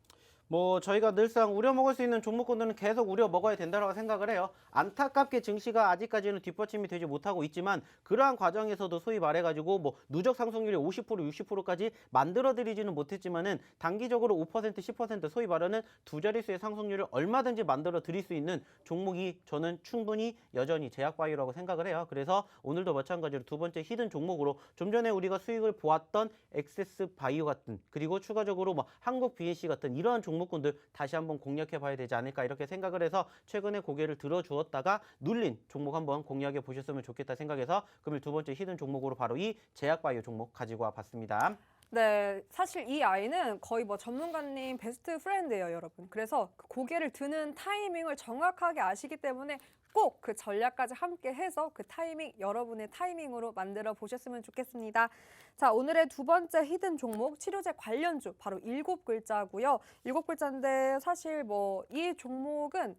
뭐 저희가 늘상 우려 먹을 수 있는 종목군들은 계속 우려 먹어야 된다고 생각을 해요. 안타깝게 증시가 아직까지는 뒷받침이 되지 못하고 있지만 그러한 과정에서도 소위 말해가지고 뭐 누적 상승률이 50% 60%까지 만들어드리지는 못했지만은 단기적으로 5% 10% 소위 말하는 두 자릿수의 상승률을 얼마든지 만들어 드릴 수 있는 종목이 저는 충분히 여전히 제약바이오라고 생각을 해요. 그래서 오늘도 마찬가지로 두 번째 히든 종목으로 좀 전에 우리가 수익을 보았던 엑세스바이오 같은 그리고 추가적으로 뭐 한국 BNC 같은 이러한 종목군들 다시 한번 공략해 봐야 되지 않을까 이렇게 생각을 해서 최근에 고개를 들어 주었다가 눌린 종목 한번 공략해 보셨으면 좋겠다 생각해서 금일 두 번째 히든 종목으로 바로 이 제약바이오 종목 가지고 와 봤습니다. 네, 사실 이 아이는 거의 뭐 전문가님 베스트 프렌드예요, 여러분. 그래서 그 고개를 드는 타이밍을 정확하게 아시기 때문에 꼭 그 전략까지 함께 해서 그 타이밍, 여러분의 타이밍으로 만들어 보셨으면 좋겠습니다. 자, 오늘의 두 번째 히든 종목, 치료제 관련주, 바로 7글자고요. 7글자인데 사실 뭐 이 종목은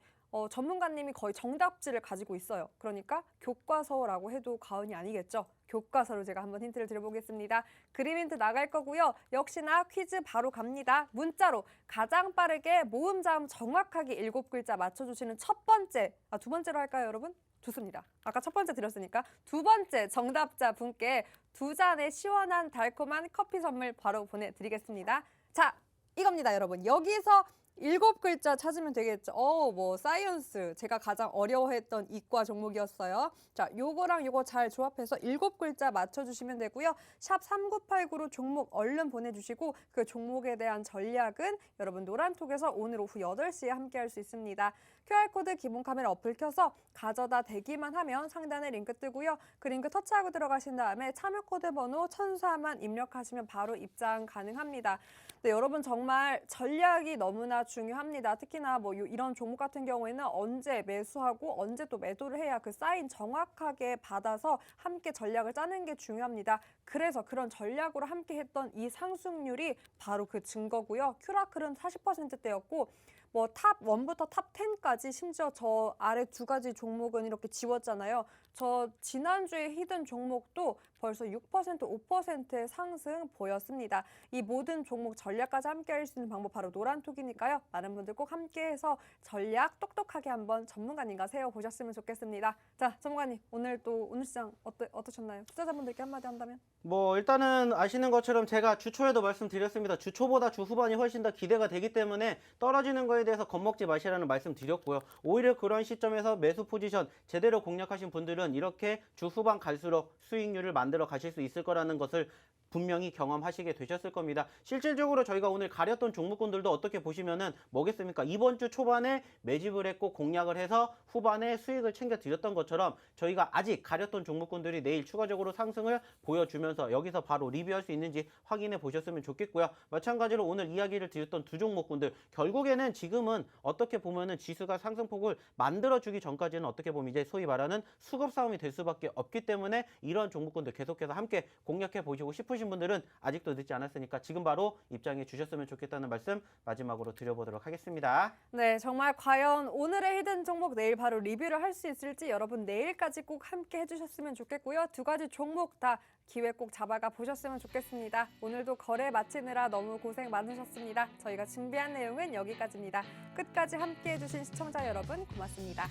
전문가님이 거의 정답지를 가지고 있어요. 그러니까 교과서라고 해도 과언이 아니겠죠. 교과서로 제가 한번 힌트를 드려보겠습니다. 그림 힌트 나갈 거고요. 역시나 퀴즈 바로 갑니다. 문자로 가장 빠르게 모음자음 정확하게 7글자 맞춰주시는 첫 번째, 두 번째로 할까요, 여러분? 좋습니다. 아까 첫 번째 드렸으니까 두 번째 정답자 분께 두 잔의 시원한 달콤한 커피 선물 바로 보내드리겠습니다. 자, 이겁니다, 여러분. 여기서 7글자 찾으면 되겠죠. 뭐 사이언스 제가 가장 어려워했던 이과 종목이었어요. 자, 요거랑 요거 잘 조합해서 7글자 맞춰주시면 되고요. 샵 3989로 종목 얼른 보내주시고 그 종목에 대한 전략은 여러분 노란톡에서 오늘 오후 8시에 함께 할 수 있습니다. QR코드 기본 카메라 어플 켜서 가져다 대기만 하면 상단에 링크 뜨고요. 그 링크 터치하고 들어가신 다음에 참여 코드 번호 1004만 입력하시면 바로 입장 가능합니다. 네, 여러분 정말 전략이 너무나 중요합니다. 특히나 뭐 이런 종목 같은 경우에는 언제 매수하고 언제 또 매도를 해야 그 사인 정확하게 받아서 함께 전략을 짜는 게 중요합니다. 그래서 그런 전략으로 함께 했던 이 상승률이 바로 그 증거고요. 큐라클은 40%대였고 뭐 탑 1부터 탑 10까지 심지어 저 아래 두 가지 종목은 이렇게 지웠잖아요. 저 지난주에 히든 종목도 벌써 6%, 5%의 상승 보였습니다. 이 모든 종목 전략까지 함께 할 수 있는 방법 바로 노란톡이니까요. 많은 분들 꼭 함께해서 전략 똑똑하게 한번 전문가님과 세워보셨으면 좋겠습니다. 자, 전문가님 오늘 시장 어떠셨나요? 투자자분들께 한마디 한다면? 뭐 일단은 아시는 것처럼 제가 주초에도 말씀드렸습니다. 주초보다 주 후반이 훨씬 더 기대가 되기 때문에 떨어지는 거에 대해서 겁먹지 마시라는 말씀 드렸고요. 오히려 그런 시점에서 매수 포지션 제대로 공략하신 분들은 이렇게 주 후반 갈수록 수익률을 만들어 가실 수 있을 거라는 것을 분명히 경험하시게 되셨을 겁니다. 실질적으로 저희가 오늘 가렸던 종목군들도 어떻게 보시면은 뭐겠습니까? 이번 주 초반에 매집을 했고 공략을 해서 후반에 수익을 챙겨 드렸던 것처럼 저희가 아직 가렸던 종목군들이 내일 추가적으로 상승을 보여주면서 여기서 바로 리뷰할 수 있는지 확인해 보셨으면 좋겠고요. 마찬가지로 오늘 이야기를 드렸던 두 종목군들 결국에는 지금은 어떻게 보면은 지수가 상승폭을 만들어주기 전까지는 어떻게 보면 이제 소위 말하는 수급 싸움이 될 수밖에 없기 때문에 이런 종목군들 계속해서 함께 공략해 보시고 싶으신 분들은 아직도 늦지 않았으니까 지금 바로 입장해 주셨으면 좋겠다는 말씀 마지막으로 드려보도록 하겠습니다. 네, 정말 과연 오늘의 히든 종목 내일 바로 리뷰를 할 수 있을지 여러분 내일까지 꼭 함께 해주셨으면 좋겠고요. 두 가지 종목 다 기회 꼭 잡아가 보셨으면 좋겠습니다. 오늘도 거래 마치느라 너무 고생 많으셨습니다. 저희가 준비한 내용은 여기까지입니다. 끝까지 함께 해주신 시청자 여러분 고맙습니다.